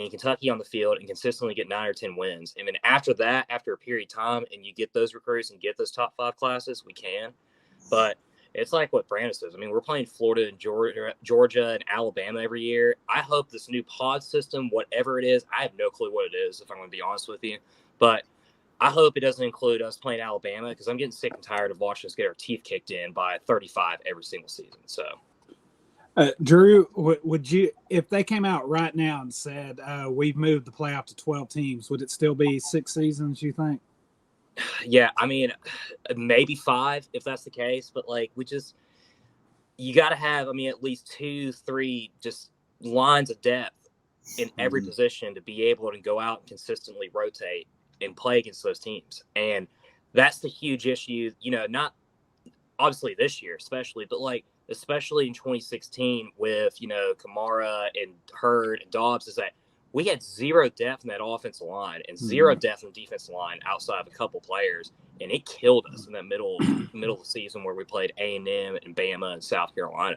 and Kentucky on the field and consistently get 9 or 10 wins. And then after that, after a period of time, and you get those recruits and get those top 5 classes, we can. But it's like what Brandon says. I mean, we're playing Florida and Georgia and Alabama every year. I hope this new pod system, whatever it is, I have no clue what it is, if I'm going to be honest with you. But I hope it doesn't include us playing Alabama, because I'm getting sick and tired of watching us get our teeth kicked in by 35 every single season. So, Drew, would you, if they came out right now and said we've moved the playoff to 12 teams, would it still be 6 seasons, you think? Yeah, I mean, maybe 5 if that's the case. But, like, you got to have, I mean, at least 2, 3 just lines of depth in every position to be able to go out and consistently rotate and play against those teams. And that's the huge issue, you know, not obviously this year especially, but, like, especially in 2016 with, you know, Kamara and Hurd and Dobbs, is that we had 0 depth in that offensive line and 0 depth in the defensive line outside of a couple players, and it killed us in that middle of the season where we played A&M and Bama and South Carolina.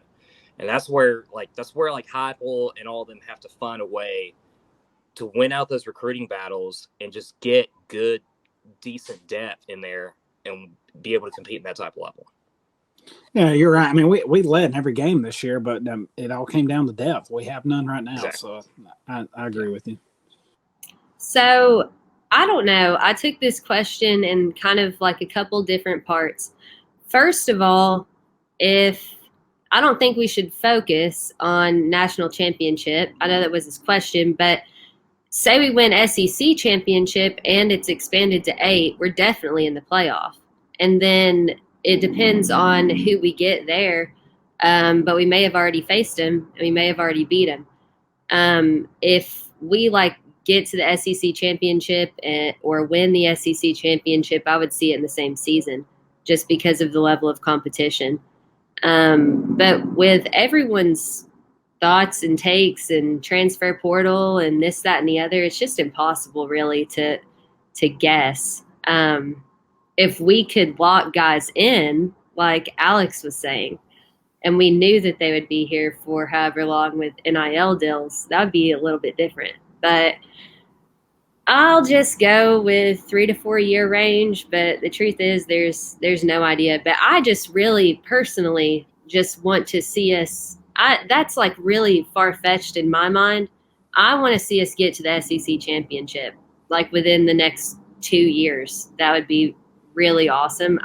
And that's where Heupel and all of them have to find a way to win out those recruiting battles and just get good, decent depth in there and be able to compete in that type of level. Yeah, you're right. I mean, we led in every game this year, but it all came down to depth. We have none right now, exactly. So I agree with you. So I don't know. I took this question in kind of like a couple different parts. First of all, I don't think we should focus on national championship. I know that was his question, but say we win SEC championship and it's expanded to 8, we're definitely in the playoff. And then it depends on who we get there, but we may have already faced him and we may have already beat him. If we get to the SEC championship or win the SEC championship, I would see it in the same season just because of the level of competition. But with everyone's thoughts and takes and transfer portal and this, that, and the other, it's just impossible really to guess. If we could lock guys in, like Alex was saying, and we knew that they would be here for however long with NIL deals, that would be a little bit different. But I'll just go with 3 to 4 year range. But the truth is there's no idea. But I just really personally just want to see us that's like really far-fetched in my mind. I want to see us get to the SEC championship like within the next 2 years. That would be really awesome.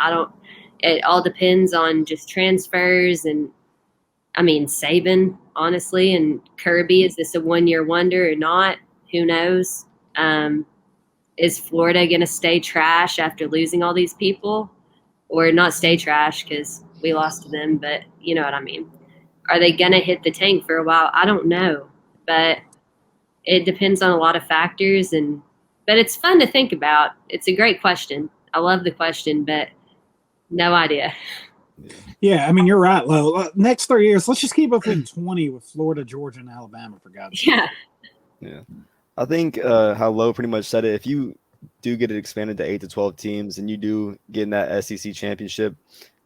It all depends on just transfers and I mean Saban, honestly, and Kirby. Is this a 1-year wonder or not? Who knows? Is Florida going to stay trash after losing all these people, or not stay trash because we lost to them? But you know what I mean. Are they going to hit the tank for a while? I don't know, but it depends on a lot of factors. But it's fun to think about. It's a great question. I love the question, but no idea. Yeah, I mean, you're right, Lo. Next 3 years, let's just keep up with 20 with Florida, Georgia, and Alabama, for God's sake. Yeah. I think how Lo pretty much said it, if you do get it expanded to 8 to 12 teams and you do get in that SEC championship,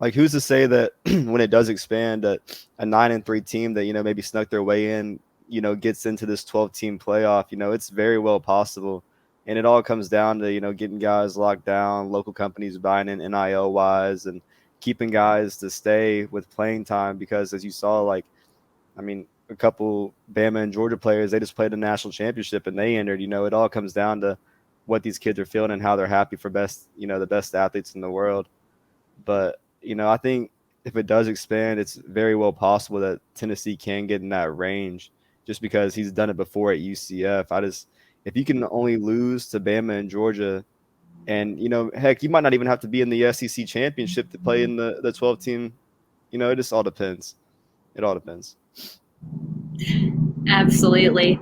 like who's to say that when it does expand, a 9-3 team that, you know, maybe snuck their way in, you know, gets into this 12-team playoff, you know, it's very well possible. And it all comes down to, you know, getting guys locked down, local companies buying in NIL wise and keeping guys to stay with playing time. Because as you saw, like, I mean, a couple Bama and Georgia players, they just played a national championship and they entered. You know, it all comes down to what these kids are feeling and how they're happy for the best athletes in the world. But, you know, I think if it does expand, it's very well possible that Tennessee can get in that range just because he's done it before at UCF. If you can only lose to Bama and Georgia and, you know, heck, you might not even have to be in the SEC championship to play in the 12-team, you know, it just all depends. It all depends. Absolutely.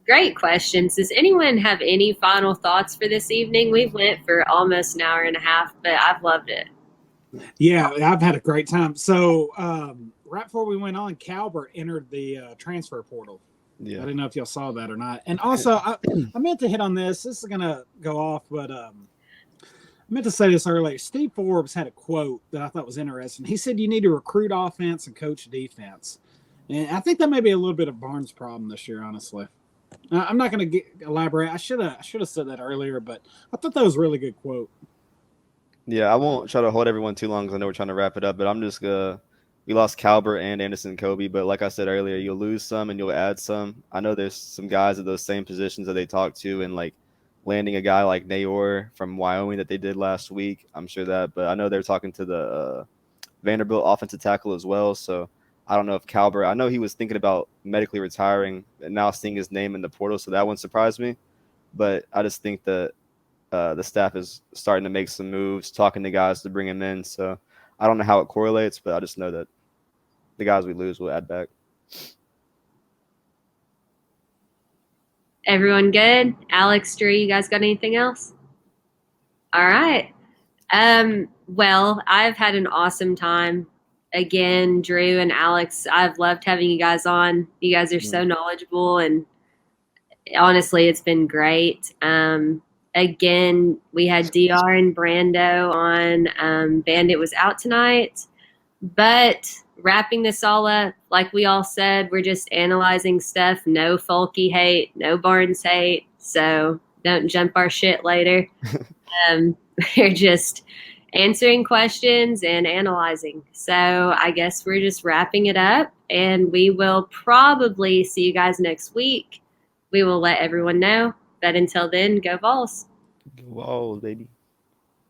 Great questions. Does anyone have any final thoughts for this evening? We've went for almost an hour and a half, but I've loved it. Yeah, I've had a great time. So right before we went on, Calvert entered the transfer portal. Yeah. I didn't know if y'all saw that or not. And also, I meant to hit on this. This is going to go off, but I meant to say this earlier. Steve Forbes had a quote that I thought was interesting. He said you need to recruit offense and coach defense. And I think that may be a little bit of Barnes' problem this year, honestly. I'm not going to elaborate. I should have said that earlier, but I thought that was a really good quote. Yeah, I won't try to hold everyone too long because I know we're trying to wrap it up. But I'm just we lost Calbert and Anderson Kobe, but like I said earlier, you'll lose some and you'll add some. I know there's some guys at those same positions that they talked to, and like landing a guy like Nayor from Wyoming that they did last week. I'm sure that, but I know they're talking to the Vanderbilt offensive tackle as well. So I don't know if Calbert. I know he was thinking about medically retiring, and now seeing his name in the portal, so that one surprised me. But I just think that the staff is starting to make some moves, talking to guys to bring him in. So I don't know how it correlates, but I just know that the guys we lose will add back. Everyone good? Alex, Drew, you guys got anything else? All right. Well, I've had an awesome time. Again, Drew and Alex, I've loved having you guys on. You guys are so knowledgeable, and honestly, it's been great. Again, we had DR and Brando on. Bandit was out tonight. But wrapping this all up, like we all said, we're just analyzing stuff. No Folky hate, no Barnes hate. So don't jump our shit later. We're just answering questions and analyzing. So I guess we're just wrapping it up, and we will probably see you guys next week. We will let everyone know. But until then, go Vols. Whoa, baby.